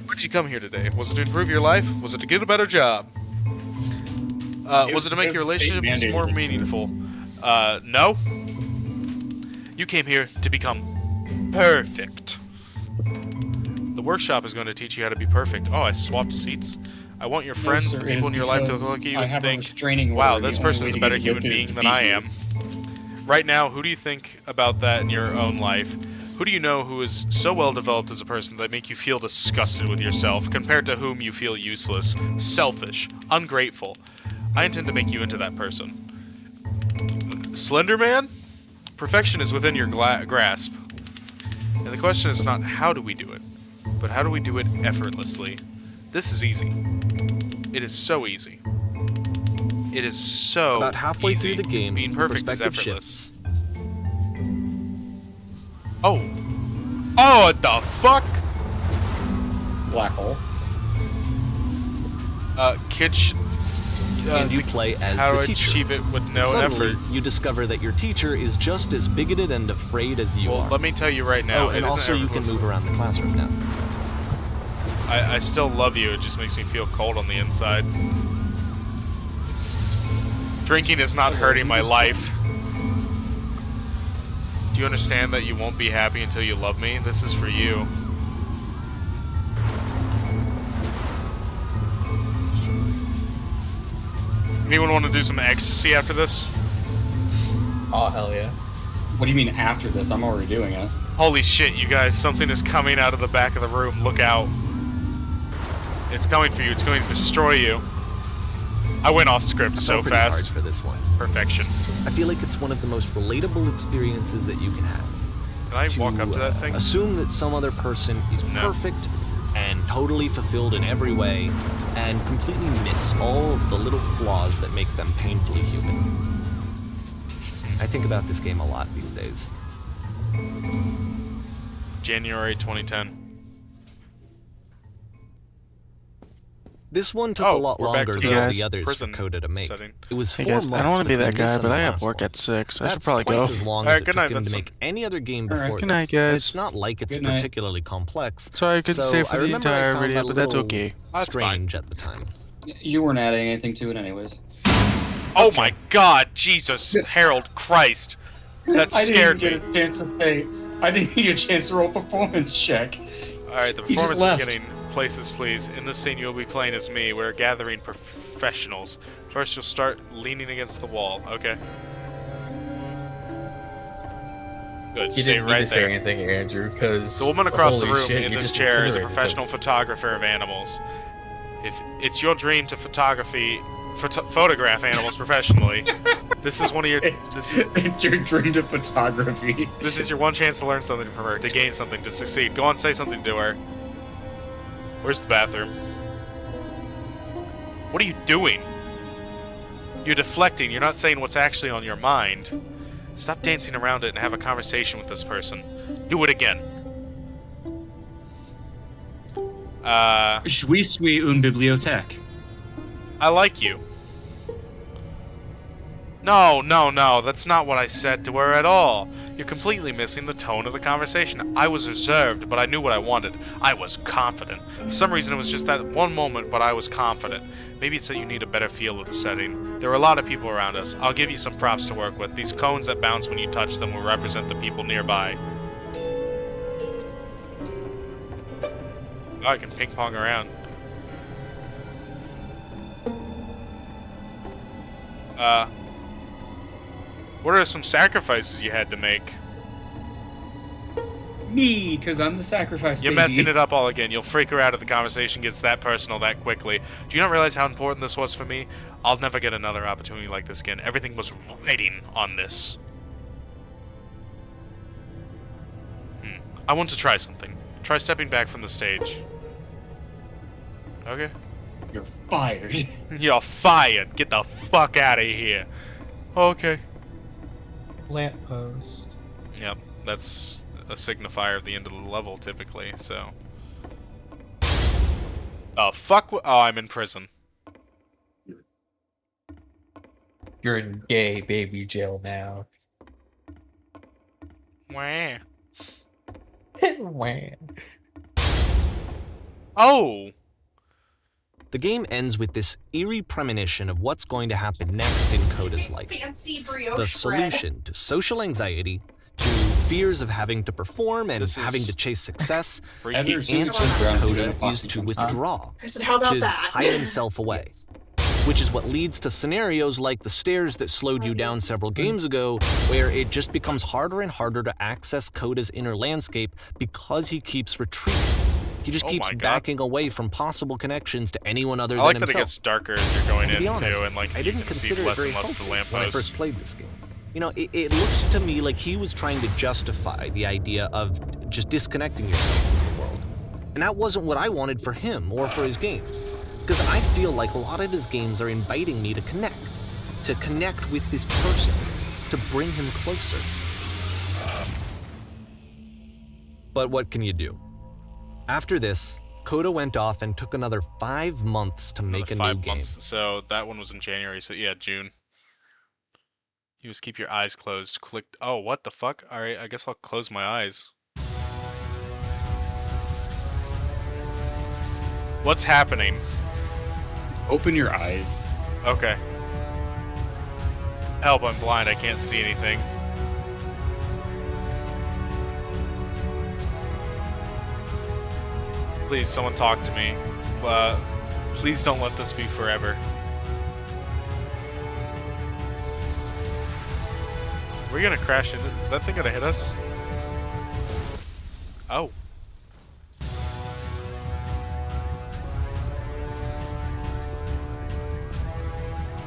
Why did you come here today? Was it to improve your life? Was it to get a better job? Was it to make your because the state relationships mandated more it. meaningful? No. You came here to become perfect. The workshop is going to teach you how to be perfect. Oh, I swapped seats. I want your friends, sir, the it people is in your life to because look at you I and have a think, restraining wow, order. this The only person's way a to better get human evicted is being to than beat I you. am. Right now, who do you think about that in your own life? Who do you know who is so well developed as a person that make you feel disgusted with yourself, compared to whom you feel useless, selfish, ungrateful? I intend to make you into that person. Slender Man? Perfection is within your grasp. And the question is not how do we do it, but how do we do it effortlessly? This is easy. It is so easy. It is so About halfway easy. through the game, Being perfect is perspective effortless. shifts. Oh. Oh, what the fuck? Black hole. Kitsch. And you play as how the to teacher. achieve it with no Suddenly, effort. you discover that your teacher is just as bigoted and afraid as you Well, are. let me tell you right now. Oh, and it isn't also you can effortless. move around the classroom now. I still love you. It just makes me feel cold on the inside. Drinking is not hurting my life. Do you understand that you won't be happy until you love me? This is for you. Anyone want to do some ecstasy after this? Oh, hell yeah. What do you mean after this? I'm already doing it. Holy shit, you guys. Something is coming out of the back of the room. Look out. It's coming for you. It's going to destroy you. I went off script I so felt pretty hard fast. for this one. Perfection. I feel like it's one of the most relatable experiences that you can have. Can I walk up to that thing? Assume that some other person is No. perfect and totally fulfilled in every way, and completely miss all of the little flaws that make them painfully human. I think about this game a lot these days. January 2010. This one took a lot we're back longer to than the all the others for prison Coda to make. setting. It was Hey 4 guys, months I don't want to be between that guy, this and but the I have last work one. at 6. I should That's probably twice go. as long All as right, it good took night, him to Vincent. make any other game All right, before good this. night, guys. It's not like it's Good night. particularly complex. Sorry I couldn't so stay for I the remember I entire found video, that but a that's little That's okay. fine. strange at the time. You weren't adding anything to it, anyways. Oh my God, Jesus, Harold Christ. That I didn't even scared get me. a chance to say. I didn't get a chance to roll performance check. Alright, the He just performance left. beginning. Places, please. In this scene, you'll be playing as me. We're gathering professionals. First, you'll start leaning against the wall. Okay. Good. You Stay didn't need right to say there. anything, Andrew, because The woman across the holy room shit, in you this just chair is a incinerated professional him. photographer of animals. If it's your dream to photograph animals professionally, this is one of your It's your dream to photography. this is your one chance to learn something from her, to gain something, to succeed. Go on, say something to her. Where's the bathroom? What are you doing? You're deflecting. You're not saying what's actually on your mind. Stop dancing around it and have a conversation with this person. Do it again. Je suis une bibliothèque. I like you. No, no, no, that's not what I said to her at all. You're completely missing the tone of the conversation. I was reserved, but I knew what I wanted. I was confident. For some reason, it was just that one moment, but I was confident. Maybe it's that you need a better feel of the setting. There were a lot of people around us. I'll give you some props to work with. These cones that bounce when you touch them will represent the people nearby. Oh, I can ping pong around. What are some sacrifices you had to make? Me, because I'm the sacrifice. You're baby. messing it up all again. You'll freak her out if the conversation gets that personal that quickly. Do you not realize how important this was for me? I'll never get another opportunity like this again. Everything was riding on this. I want to try something. Try stepping back from the stage. Okay. You're fired. You're fired. Get the fuck out of here. Okay. Lamppost. Yep, that's a signifier of the end of the level, typically, so... Oh, fuck. Oh, I'm in prison. You're in gay baby jail now. Wah. Wah. Oh! The game ends with this eerie premonition of what's going to happen next in Coda's life. Fancy brioche The solution to social anxiety, to fears of having to perform and This is having to chase success. Freaky. Editor The Susan answer went for around Coda doing is Foxy to Jones, withdraw, I said, how about to that? hide himself away. Which is what leads to scenarios like the stairs that slowed you down several games ago, where it just becomes harder and harder to access Coda's inner landscape because he keeps retreating. He just Oh keeps my God. backing away from possible connections to anyone other I than like that himself. it gets darker as you're going And to in, be honest, too, and like I you didn't can see consider it less very and less of the helpful when I first lamppost. played this game. You know, it looks to me like he was trying to justify the idea of just disconnecting yourself from the world. And that wasn't what I wanted for him or for his games. Because I feel like a lot of his games are inviting me to connect with this person, to bring him closer. But what can you do? After this, Coda went off and took another 5 months to make a Another new 5 game. months. So that one was in January, so yeah, June. You just keep your eyes closed. Click. Oh, what the fuck? Alright, I guess I'll close my eyes. What's happening? Open your eyes. Okay. Help, I'm blind. I can't see anything. Please, someone talk to me. Please don't let this be forever. We're gonna crash into. Is that thing gonna hit us? Oh.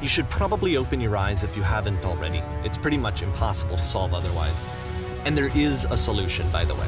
You should probably open your eyes if you haven't already. It's pretty much impossible to solve otherwise. And there is a solution, by the way.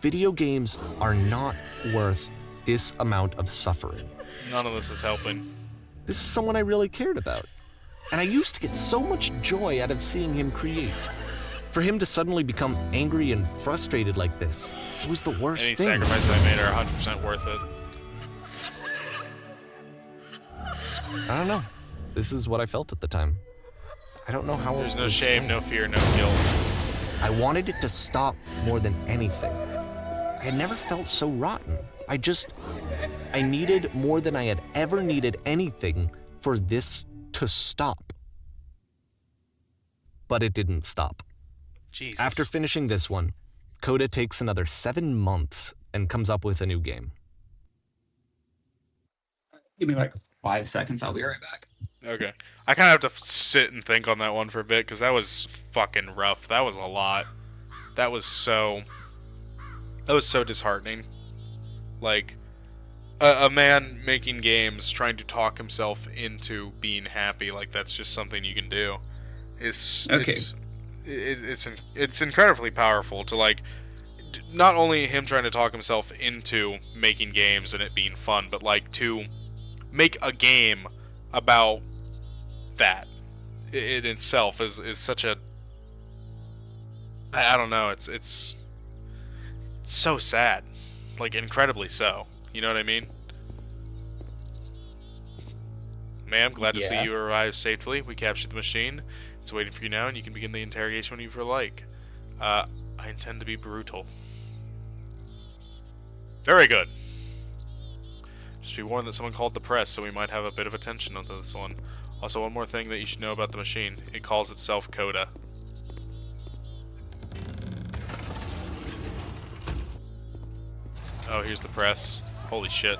Video games are not worth this amount of suffering. None of this is helping. This is someone I really cared about. And I used to get so much joy out of seeing him create. For him to suddenly become angry and frustrated like this, it was the worst Any thing. sacrifices I made are 100% worth it. I don't know. This is what I felt at the time. I don't know how else There's to no shame, explain no it. fear, no guilt. I wanted it to stop more than anything. I had never felt so rotten. I needed more than I had ever needed anything for this to stop. But it didn't stop. Jesus. After finishing this one, Coda takes another 7 months and comes up with a new game. Give me like 5 seconds. I'll be right back. Okay. I kind of have to sit and think on that one for a bit, because that was fucking rough. That was a lot. That was so disheartening. Like, a man making games trying to talk himself into being happy, like that's just something you can do. Okay. It's incredibly powerful to, like, not only him trying to talk himself into making games and it being fun, but like to make a game about that. It itself is such a, I don't know, it's so sad, like incredibly so. You know what I mean? Ma'am, glad to see Yeah. you arrived safely. We captured the machine. It's waiting for you now, and you can begin the interrogation when you like. I intend to be brutal. Very good. Just be warned that someone called the press, so we might have a bit of attention onto this one. Also, one more thing that you should know about the machine. It calls itself Coda. Oh, here's the press. Holy shit.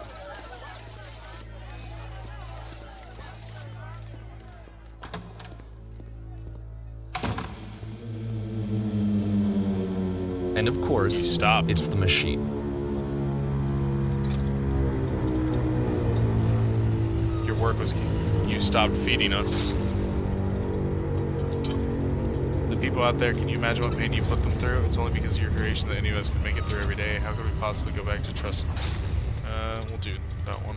And of course, You stopped. it's the machine. Your work was... You stopped feeding us. The people out there, can you imagine what pain you put them through? It's only because of your creation that any of us can make it through every day. How could we possibly go back to trust? We'll do that one.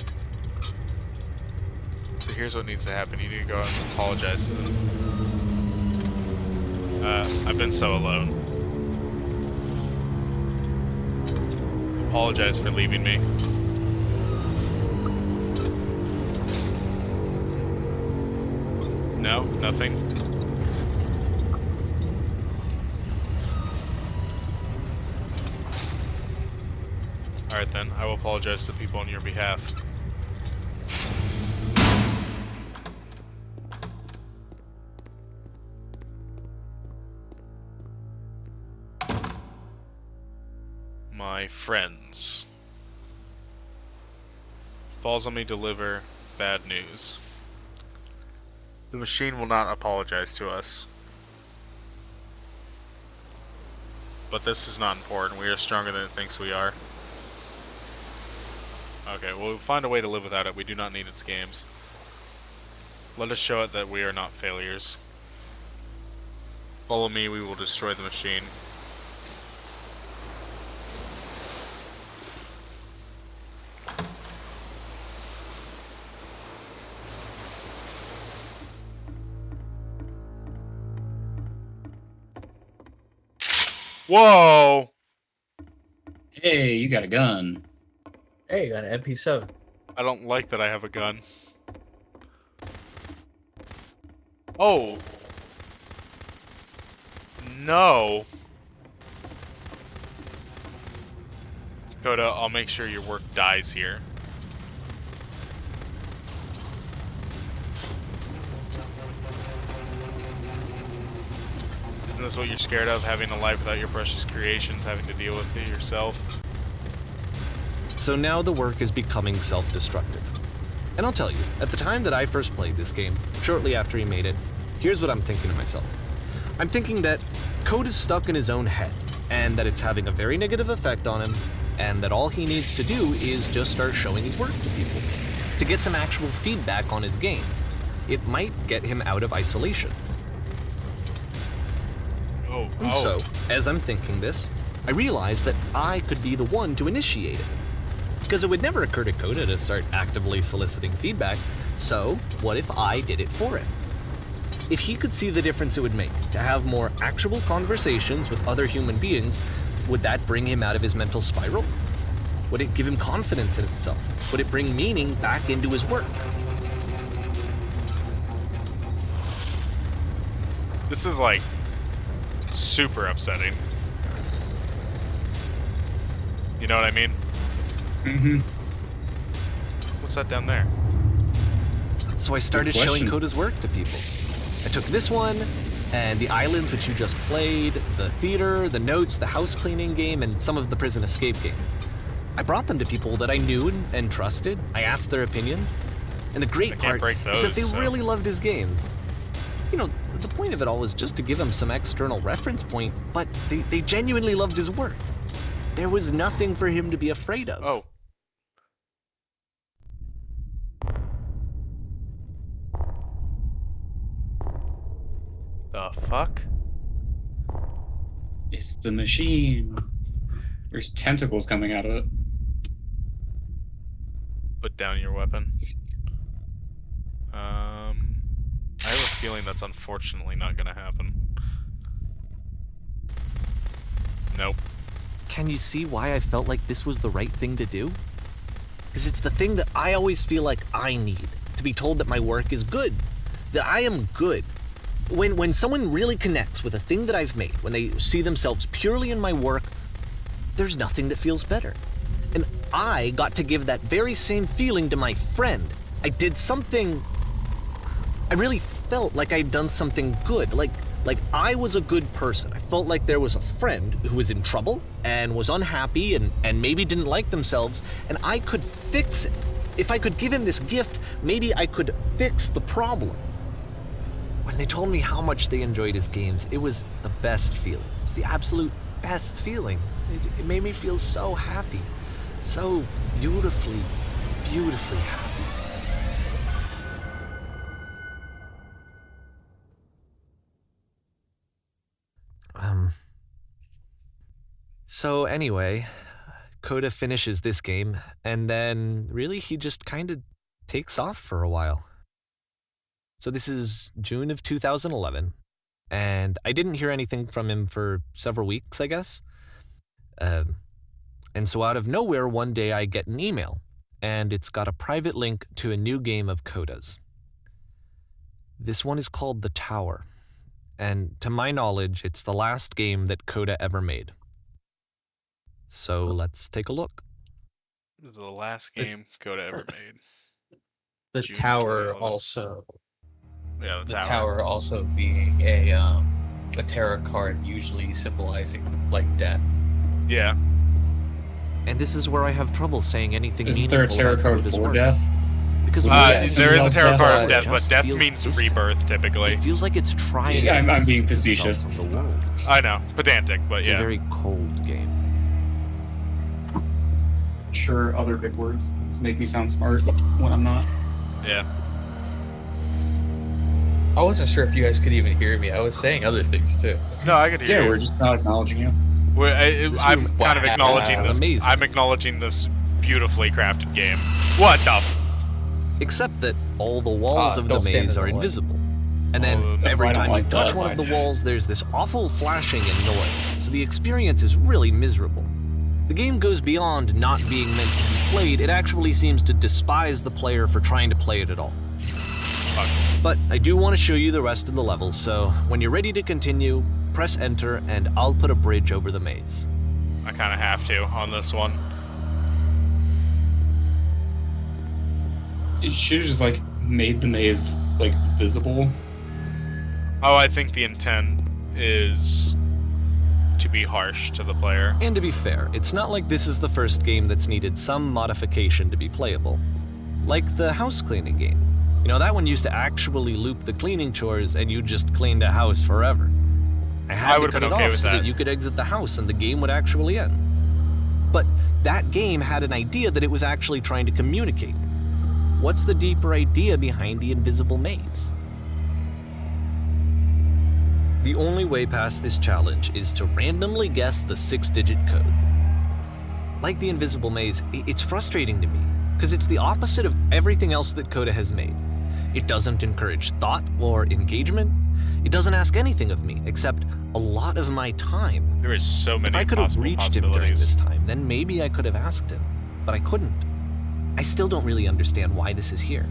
So here's what needs to happen. You need to go out and apologize to them. I've been so alone. Apologize for leaving me. No? Nothing? Alright then, I will apologize to people on your behalf. My friends. Falls on me to deliver bad news. The machine will not apologize to us. But this is not important. We are stronger than it thinks we are. Okay, we'll find a way to live without it. We do not need its games. Let us show it that we are not failures. Follow me, we will destroy the machine. Whoa! Hey, you got a gun. Hey, you got an MP7. I don't like that I have a gun. Oh! No! Coda, I'll make sure your work dies here. Isn't this what you're scared of? Having a life without your precious creations, having to deal with it yourself? So now the work is becoming self-destructive. And I'll tell you, at the time that I first played this game, shortly after he made it, here's what I'm thinking to myself. I'm thinking that Code is stuck in his own head, and that it's having a very negative effect on him, and that all he needs to do is just start showing his work to people, to get some actual feedback on his games. It might get him out of isolation. Oh, And so, as I'm thinking this, I realized that I could be the one to initiate it. Because it would never occur to Coda to start actively soliciting feedback, so what if I did it for him? If he could see the difference it would make to have more actual conversations with other human beings, would that bring him out of his mental spiral? Would it give him confidence in himself? Would it bring meaning back into his work? This is like super upsetting. You know what I mean? Mm-hmm. What's that down there? So I started Good showing question. Coda's work to people. I took this one, and the islands which you just played, the theater, the notes, the house cleaning game, and some of the prison escape games. I brought them to people that I knew and trusted. I asked their opinions. And the great I can't part break is that those, they so- really loved his games. You know, the point of it all was just to give him some external reference point, but they genuinely loved his work. There was nothing for him to be afraid of. Oh. The fuck? It's the machine. There's tentacles coming out of it. Put down your weapon. I have a feeling that's unfortunately not gonna happen. Nope. Can you see why I felt like this was the right thing to do? Because it's the thing that I always feel like I need, to be told that my work is good, that I am good. When someone really connects with a thing that I've made, when they see themselves purely in my work, there's nothing that feels better. And I got to give that very same feeling to my friend. I did something... I really felt like I'd done something good, like I was a good person. I felt like there was a friend who was in trouble and was unhappy and maybe didn't like themselves, and I could fix it. If I could give him this gift, maybe I could fix the problem. When they told me how much they enjoyed his games, it was the best feeling. It was the absolute best feeling. It made me feel so happy. So beautifully, beautifully happy. So anyway, Coda finishes this game, and then really he just kind of takes off for a while. So this is June of 2011, and I didn't hear anything from him for several weeks, I guess. And so out of nowhere, one day I get an email, and it's got a private link to a new game of Coda's. This one is called The Tower, and to my knowledge, it's the last game that Coda ever made. So let's take a look. This is the last game Coda ever made. The June tower 2011. also. Yeah, The tower also being a tarot card, usually symbolizing like death. Yeah. And this is where I have trouble saying anything Isn't there a meaningful tarot about card Coda's for work. death? Because Yes. There is a tarot card Uh, of death, but just death feels means distant. rebirth typically. It feels like it's trying Yeah, to I'm being distance facetious. itself from the world. I know, pedantic, but It's yeah. a very cold game. Sure, other big words make me sound smart when I'm not. Yeah. I wasn't sure if you guys could even hear me. I was saying other things too. No, I could hear Yeah, you. we're just not acknowledging you. I'm room- kind of wow, acknowledging that's this. amazing. I'm acknowledging this beautifully crafted game. What the? Except that all the walls of the don't stand maze in are the way. invisible. And then Oh, no, every I don't time you like touch that. one of the walls, there's this awful flashing and noise. So the experience is really miserable. The game goes beyond not being meant to be played. It actually seems to despise the player for trying to play it at all. Fuck. But I do want to show you the rest of the levels, so when you're ready to continue, press enter and I'll put a bridge over the maze. I kind of have to on this one. You should have just like made the maze like visible. Oh, I think the intent is to be harsh to the player. And to be fair, it's not like this is the first game that's needed some modification to be playable. Like the house cleaning game. You know, that one used to actually loop the cleaning chores and you just cleaned a house forever. I had I to would've cut been it okay off with so that. that you could exit the house and the game would actually end. But that game had an idea that it was actually trying to communicate. What's the deeper idea behind the invisible maze? The only way past this challenge is to randomly guess the 6-digit code. Like the invisible maze, it's frustrating to me, because it's the opposite of everything else that Coda has made. It doesn't encourage thought or engagement. It doesn't ask anything of me, except a lot of my time. There is so many If I could have possible reached him during possibilities. this time, then maybe I could have asked him, but I couldn't. I still don't really understand why this is here.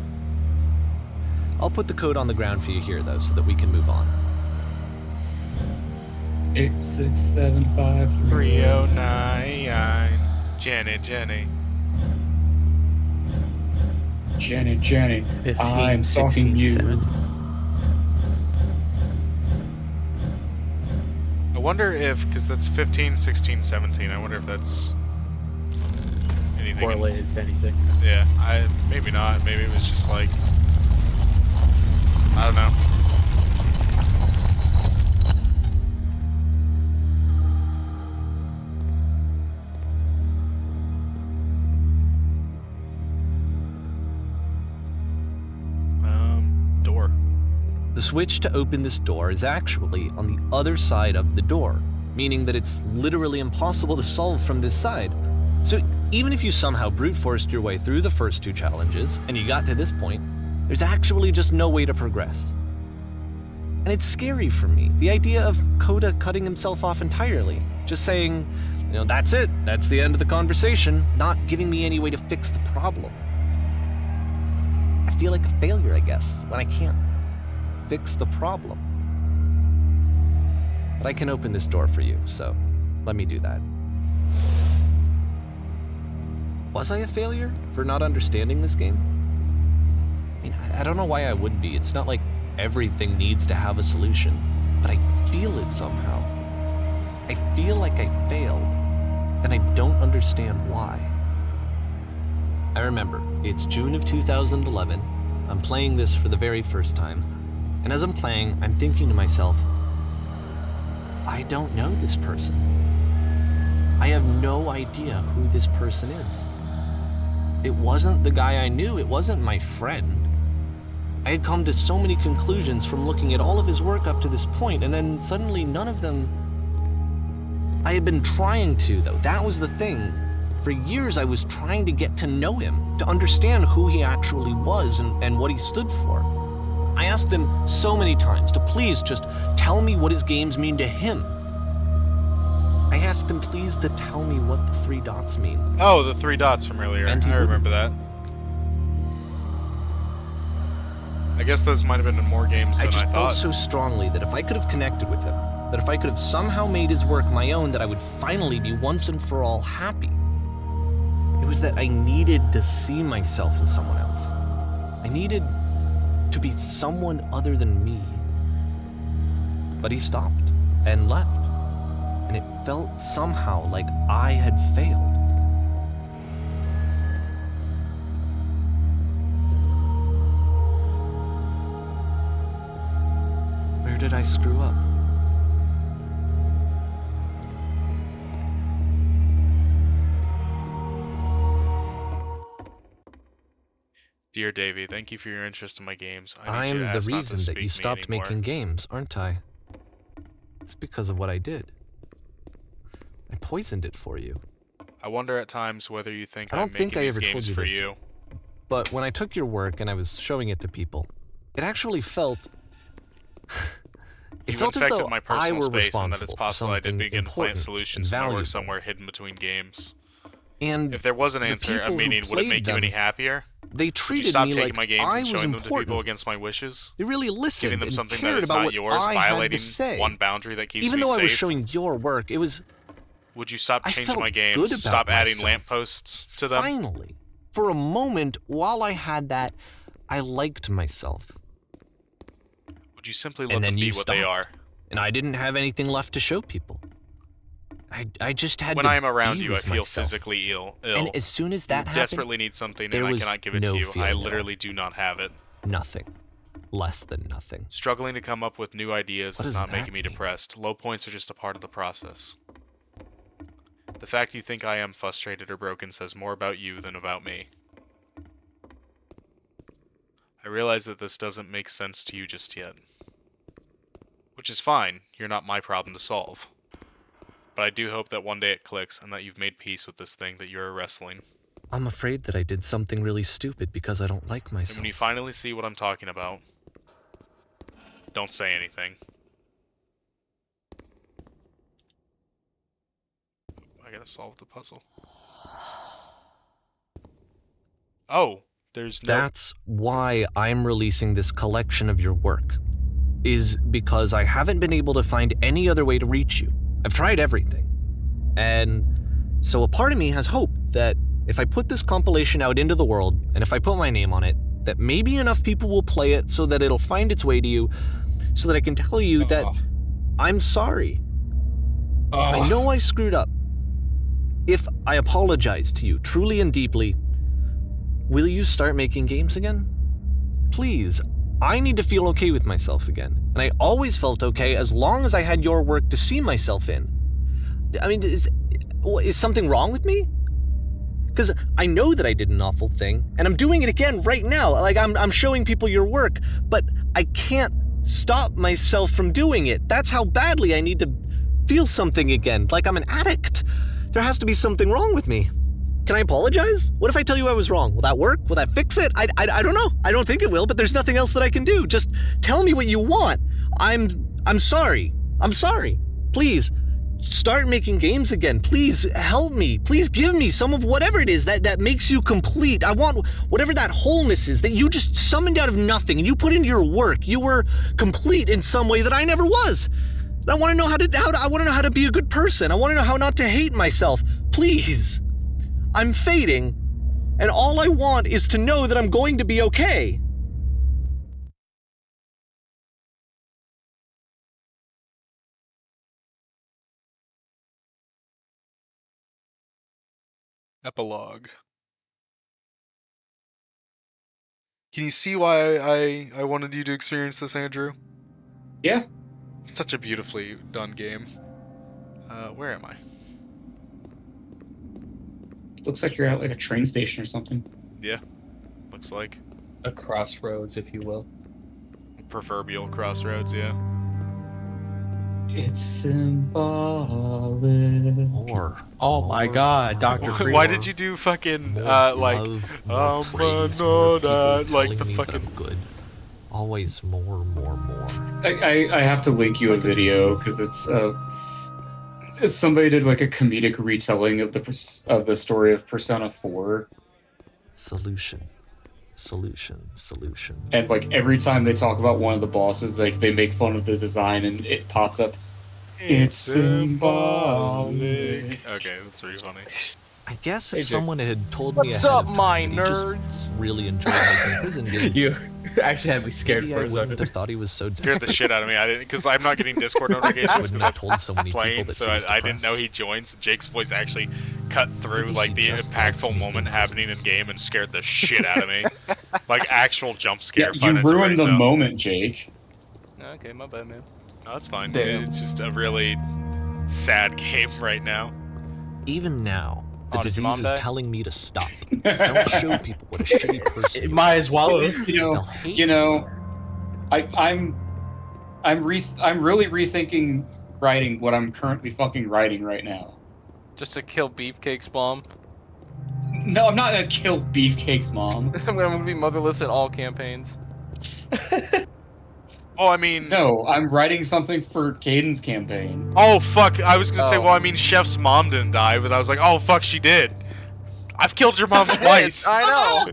I'll put the code on the ground for you here, though, so that we can move on. 8675 309. Jenny. Jenny, 15, I'm stalking 16, you. 17. I wonder if, because that's 15, 16, 17, I wonder if that's anything. Correlated to anything. Yeah, maybe not. Maybe it was just like, I don't know. Door. The switch to open this door is actually on the other side of the door, meaning that it's literally impossible to solve from this side. So even if you somehow brute forced your way through the first 2 challenges and you got to this point, there's actually just no way to progress. And it's scary for me, the idea of Coda cutting himself off entirely, just saying, that's it, that's the end of the conversation, not giving me any way to fix the problem. I feel like a failure, I guess, when I can't fix the problem. But I can open this door for you, so let me do that. Was I a failure for not understanding this game? I mean, I don't know why I would be. It's not like everything needs to have a solution, but I feel it somehow. I feel like I failed, and I don't understand why. I remember, it's June of 2011. I'm playing this for the very first time, and as I'm playing, I'm thinking to myself, I don't know this person. I have no idea who this person is. It wasn't the guy I knew, it wasn't my friend. I had come to so many conclusions from looking at all of his work up to this point, and then suddenly none of them... I had been trying to, though. That was the thing. For years, I was trying to get to know him, to understand who he actually was and what he stood for. I asked him so many times to please just tell me what his games mean to him. I asked him please to tell me what the 3 dots mean. Oh, the 3 dots from earlier. And he I remember that. I guess those might have been in more games than I I just thought. felt so strongly that if I could have connected with him, that if I could have somehow made his work my own, that I would finally be once and for all happy. It was that I needed to see myself in someone else. I needed to be someone other than me. But he stopped and left, and it felt somehow like I had failed. Where did I screw up? Dear Davey, thank you for your interest in my games. I I need you to am the ask not to reason speak that to you me stopped anymore. making games, aren't I? It's because of what I did. I poisoned it for you. I wonder at times whether you think I don't I'm think making I these ever told games you for this. you. But when I took your work and I was showing it to people, it actually felt... it You've felt as infected though my I personal were space and that responsible it's for possible I did something begin to plant important solutions and that were valuable. somewhere hidden between games. And If there was an the answer, people who meaning, would it played make you any them, happier? they Would you treated stop me taking like my games I and was showing them to people important. against my wishes? They really listened Giving them and something that cared is about not what yours, I had to violating say. one boundary that keeps Even me though I was safe? showing your work, it was... Would you stop I changing felt my games? good about Stop adding myself. lampposts to them? Finally, for a moment, while I had that, I liked myself. Would you simply And let then them be you what they are? stopped. And I didn't have anything left to show people. I just had When to I am around be you, I with feel myself. physically ill. And as soon as that You happened, desperately need something, there and I was cannot give it no to you. feeling I at all. literally do not have it. nothing. Less than nothing. Struggling to come up with new ideas What is does not that making me mean? depressed. Low points are just a part of the process. The fact you think I am frustrated or broken says more about you than about me. I realize that this doesn't make sense to you just yet. Which is fine. You're not my problem to solve. But I do hope that one day it clicks and that you've made peace with this thing that you're wrestling. I'm afraid that I did something really stupid because I don't like And myself. when you finally see what I'm talking about, don't say anything. I gotta solve the puzzle. Oh, there's no... That's why I'm releasing this collection of your work, is because I haven't been able to find any other way to reach you. I've tried everything. And so a part of me has hope that if I put this compilation out into the world, and if I put my name on it, that maybe enough people will play it so that it'll find its way to you, so that I can tell you that I'm sorry. I know I screwed up. If I apologize to you truly and deeply, will you start making games again? Please, I need to feel okay with myself again. And I always felt okay as long as I had your work to see myself in. I mean, is something wrong with me? Because I know that I did an awful thing, and I'm doing it again right now. Like, I'm showing people your work, but I can't stop myself from doing it. That's how badly I need to feel something again, like I'm an addict. There has to be something wrong with me. Can I apologize? What if I tell you I was wrong? Will that work? Will that fix it? I don't know. I don't think it will, but there's nothing else that I can do. Just tell me what you want. I'm sorry. I'm sorry. Please, start making games again. Please help me. Please give me some of whatever it is that makes you complete. I want whatever that wholeness is that you just summoned out of nothing and you put into your work. You were complete in some way that I never was. And I want to know I want to know how to be a good person. I want to know how not to hate myself. Please. I'm fading, and all I want is to know that I'm going to be okay. Epilogue. Can you see why I wanted you to experience this, Andrew? Yeah. It's such a beautifully done game. Where am I? Looks like you're at like a train station or something. Yeah, looks like. A crossroads, if you will. Proverbial crossroads, yeah. It's symbolic. Oh my god, Dr. Freeman. Why did you do fucking, like, like the fucking... good. Always more. I have to link you a video because it's somebody did like a comedic retelling of the story of Persona 4. Solution. And like every time they talk about one of the bosses, like they make fun of the design and it pops up. It's symbolic. Okay, that's pretty funny. I guess Hey, if Jake. someone had told me What's ahead up, of my time that he nerds? just really enjoyed making prison games, You actually had me scared maybe for I a wouldn't second. have thought he was so Scared the shit out of me. I didn't, because I'm not getting Discord notifications wouldn't because have I'm told so many people playing, that so he was I didn't know depressed. he joins. Jake's voice actually cut through Maybe like he the just likes impactful making moment happening in prisons. game and scared the shit out of me. Like actual jump Yeah, scare. you Finance ruined the breaks out. moment, Jake. Okay, my bad, man. No, that's fine. Damn. It's just a really sad game right now. Even now, the Oh, did your disease mom is die? telling me to stop. Don't show people what a shitty person It you might as well You have. They'll know, hate you know, I'm really rethinking writing what I'm currently fucking writing right now. Just to kill Beefcake's mom. No, I'm not gonna kill Beefcake's mom. I'm gonna be motherless in all campaigns. Oh, I mean... No, I'm writing something for Caden's campaign. Oh, fuck. I was gonna say, Oh. well, I mean, Chef's mom didn't die, but I was like, oh, fuck, she did. I've killed your mom twice. I know.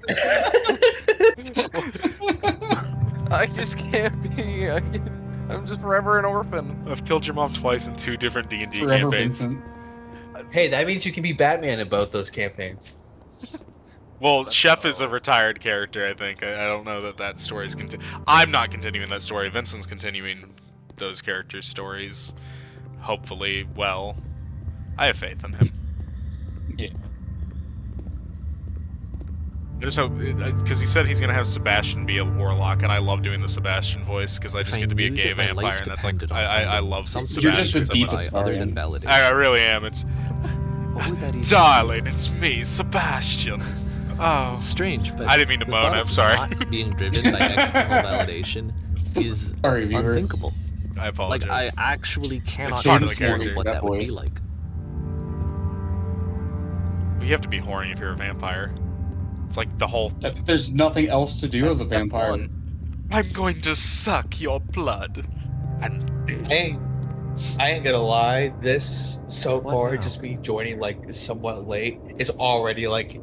I just can't be. I'm just forever an orphan. I've killed your mom twice in 2 different D&D Forever campaigns. Vincent. Hey, that means you can be Batman in both those campaigns. Well, Chef is a retired character, I think. I don't know that that story's I'm not continuing that story. Vincent's continuing those characters' stories. Hopefully, well. I have faith in him. Yeah. I just hope, because he said he's gonna have Sebastian be a warlock, and I love doing the Sebastian voice because I just If I get to be a knew gay that my vampire, life and that's like depended on I finding love something Sebastian. You're just the so deepest much. other than Arian. validation. I really am. It's What would that even darling, it's me, Sebastian. Oh, It's strange, but I didn't mean to the moan, thought I'm of sorry. Not being driven by external validation is Sorry, viewer. unthinkable. I Like, I apologize. actually cannot part of the conceive character. of what That that would be voice. like. You have to be horny if you're a vampire. It's like the whole. There's nothing else to do That's as a step vampire. one. I'm going to suck your blood. And I ain't gonna lie, this so What far, now? just me joining like somewhat late, is already like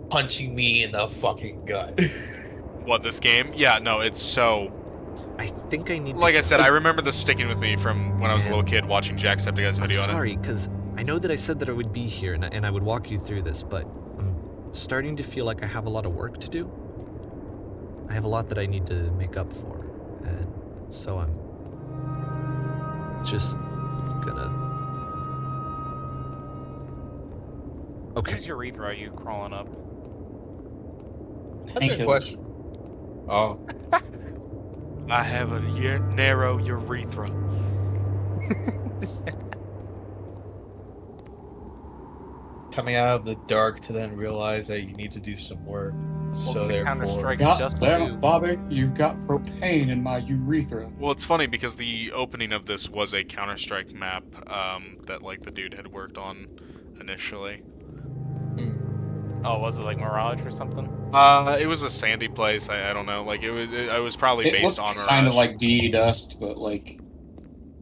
punching me in the fucking gut. what, this game? Yeah, no, it's so. I think I need Like to... I said, I remember this sticking with me from when I was a little kid watching Jacksepticeye's I'm video on it. sorry, because I know that I said that I would be here and I would walk you through this, but I'm starting to feel like I have a lot of work to do. I have a lot that I need to make up for, and so I'm just gonna... Okay. Whose urethra are you crawling up? That's a Hank good Hill's. question. Oh, I have a narrow urethra. coming out of the dark to then realize that you need to do some work. So therefore, Counter-Strike God Dust damn 2. it, Bobby, you've got propane in my urethra. Well, it's funny because the opening of this was a Counter-Strike map that like the dude had worked on initially. Oh, was it like Mirage or something? It was a sandy place. I don't know. Like it was probably It based looked on kind of Mirage. like DE Dust, but like,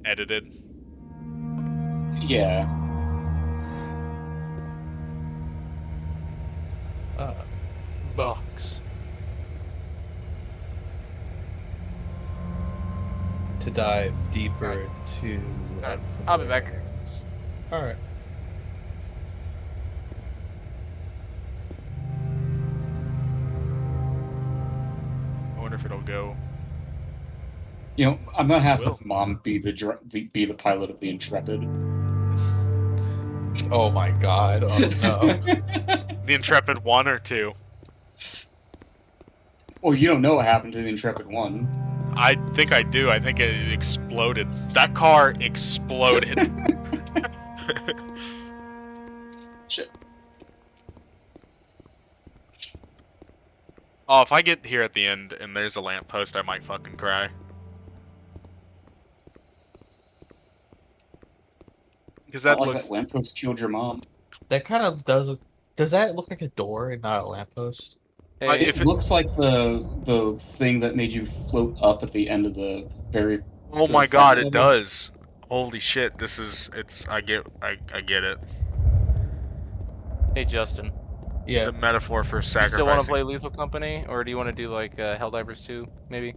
Edited. yeah. Bucks. to dive deeper to. Alright, I'll be back. All right. I wonder if it'll go. You know, I'm gonna have Will. his mom be the pilot of the Intrepid. Oh my God! Oh no! The Intrepid 1 or 2? Well, you don't know what happened to the Intrepid 1. I think I do. I think it exploded. That car exploded. Shit. Oh, if I get here at the end and there's a lamppost, I might fucking cry. Because that Not like looks. that lamppost killed your mom. That kind of does. Does that look like a door and not a lamppost? Hey, It if it- looks like the thing that made you float up at the end of the very. Oh the my god, second it level. does. Holy shit, this is. It's. I get it. Hey, Justin. It's Yeah. a metaphor for You still want to sacrificing. play Lethal Company, or do you want to do like Helldivers 2, maybe?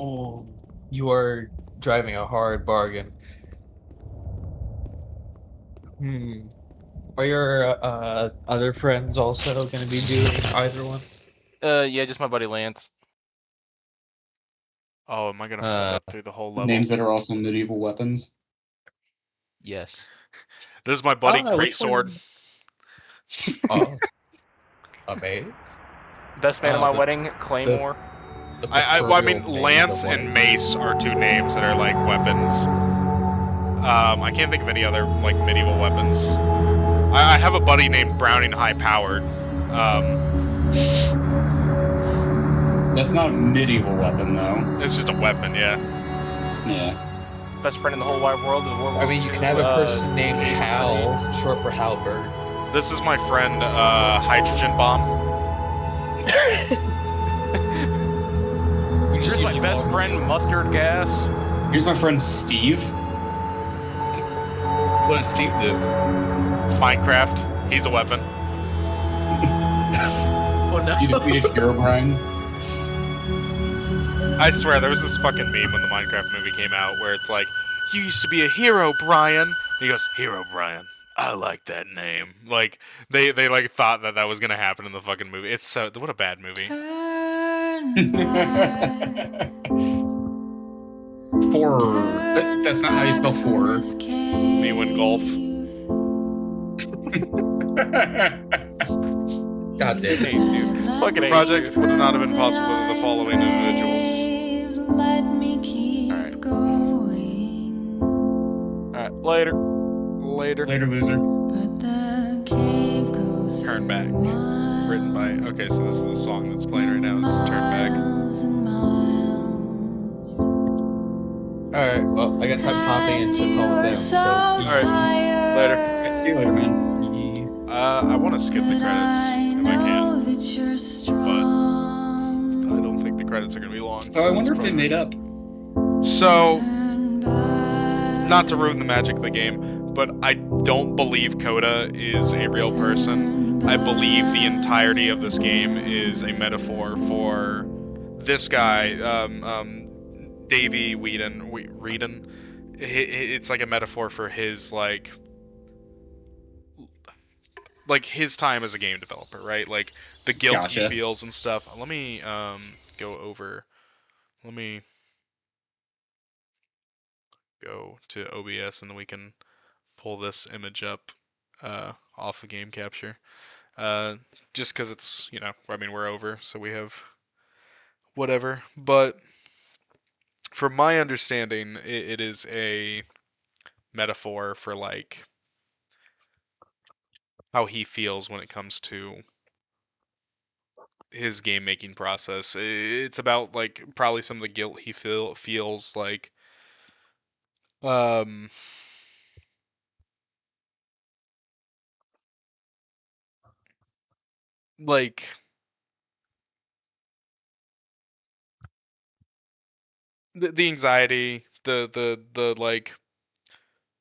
Oh, you are driving a hard bargain. Are your other friends also going to be doing either one? Yeah, just my buddy Lance. Oh, am I gonna fuck up through the whole level? Names that are also medieval weapons. Yes. This is my buddy don't know, Great which Sword. Oh, amazing. Best man at Oh, my the- wedding, Claymore. Well, I mean, Lance and Mace are two names that are like weapons. I can't think of any other like medieval weapons. I have a buddy named Browning High Powered. That's not a medieval weapon, though. It's just a weapon, yeah. Yeah. Best friend in the whole wide world is World War I mean, you II, can have a person named Hal, short for Halberd. This is my friend Hydrogen Bomb. We just Here's my usually best call him- friend, Mustard Gas. Here's my friend Steve. What does Steve do? Minecraft. He's a weapon. Oh no! You defeated Herobrine. I swear, there was this fucking meme when the Minecraft movie came out where it's like, "You used to be a hero, Brian." He goes, "Hero Brian. I like that name." Like they like thought that that was gonna happen in the fucking movie. It's so what a bad movie. That's not how you spell for. Me win golf. God damn Hey, it! dude. Fucking The hate project you. would not have been possible without the following individuals. Alright. Alright, later. Later. Later, loser. Turn Back. Written by. Okay, so this is the song that's playing right now. Is Turn Back. Alright, well, I guess I'm popping into a call with them, so Alright, later. Okay, see you later, man. I want to skip the credits if I can, but I don't think the credits are gonna be long. So I wonder if they made up. So, not to ruin the magic of the game, but I don't believe Coda is a real person. I believe the entirety of this game is a metaphor for this guy, Davy Whedon. It's like a metaphor for his like his time as a game developer, right? Like the guilt he Gotcha. feels and stuff. Let me go over. Let me go to OBS and then we can pull this image up off of game capture. Just because it's, I mean, we're over, so we have whatever. But from my understanding, it is a metaphor for like how he feels when it comes to his game making process. It's about like probably some of the guilt he feels um like the anxiety, the like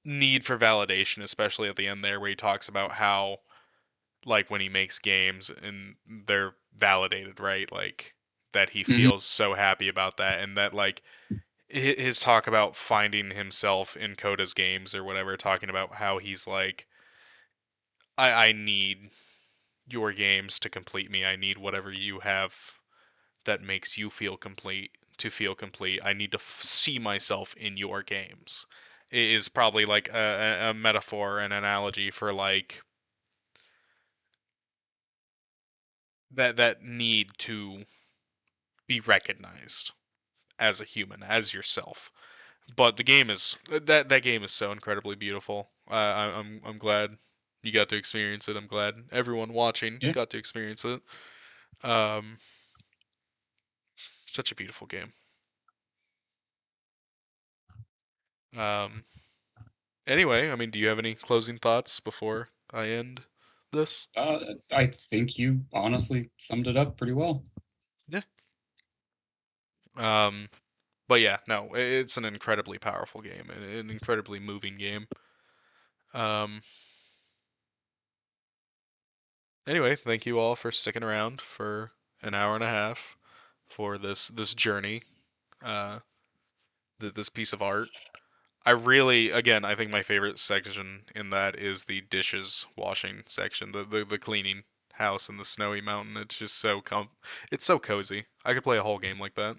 need for validation, especially at the end there where he talks about how like when he makes games and they're validated, right? Like that he Mhm. feels so happy about that, and that like his talk about finding himself in Coda's games or whatever, talking about how he's like, I need your games to complete me. I need whatever you have that makes you feel complete to feel complete. I need to see myself in your games. It is probably like a metaphor, an analogy for like that need to be recognized as a human, as yourself. But the game is that game is so incredibly beautiful. I'm glad you got to experience it. I'm glad everyone watching Yeah. got to experience it. Um, Such a beautiful game. Um, anyway, I mean, do you have any closing thoughts before I end this? I think you honestly summed it up pretty well. Yeah. Um, but yeah, no, it's an incredibly powerful game, an incredibly moving game. Um, anyway, thank you all for sticking around for an hour and a half for this journey, uh, this piece of art. I really, again, I think my favorite section in that is the dishes washing section, the cleaning house in the snowy mountain. It's just it's so cozy. I could play a whole game like that.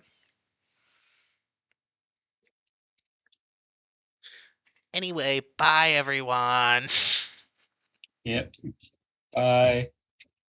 Anyway, bye everyone. Yep. Bye.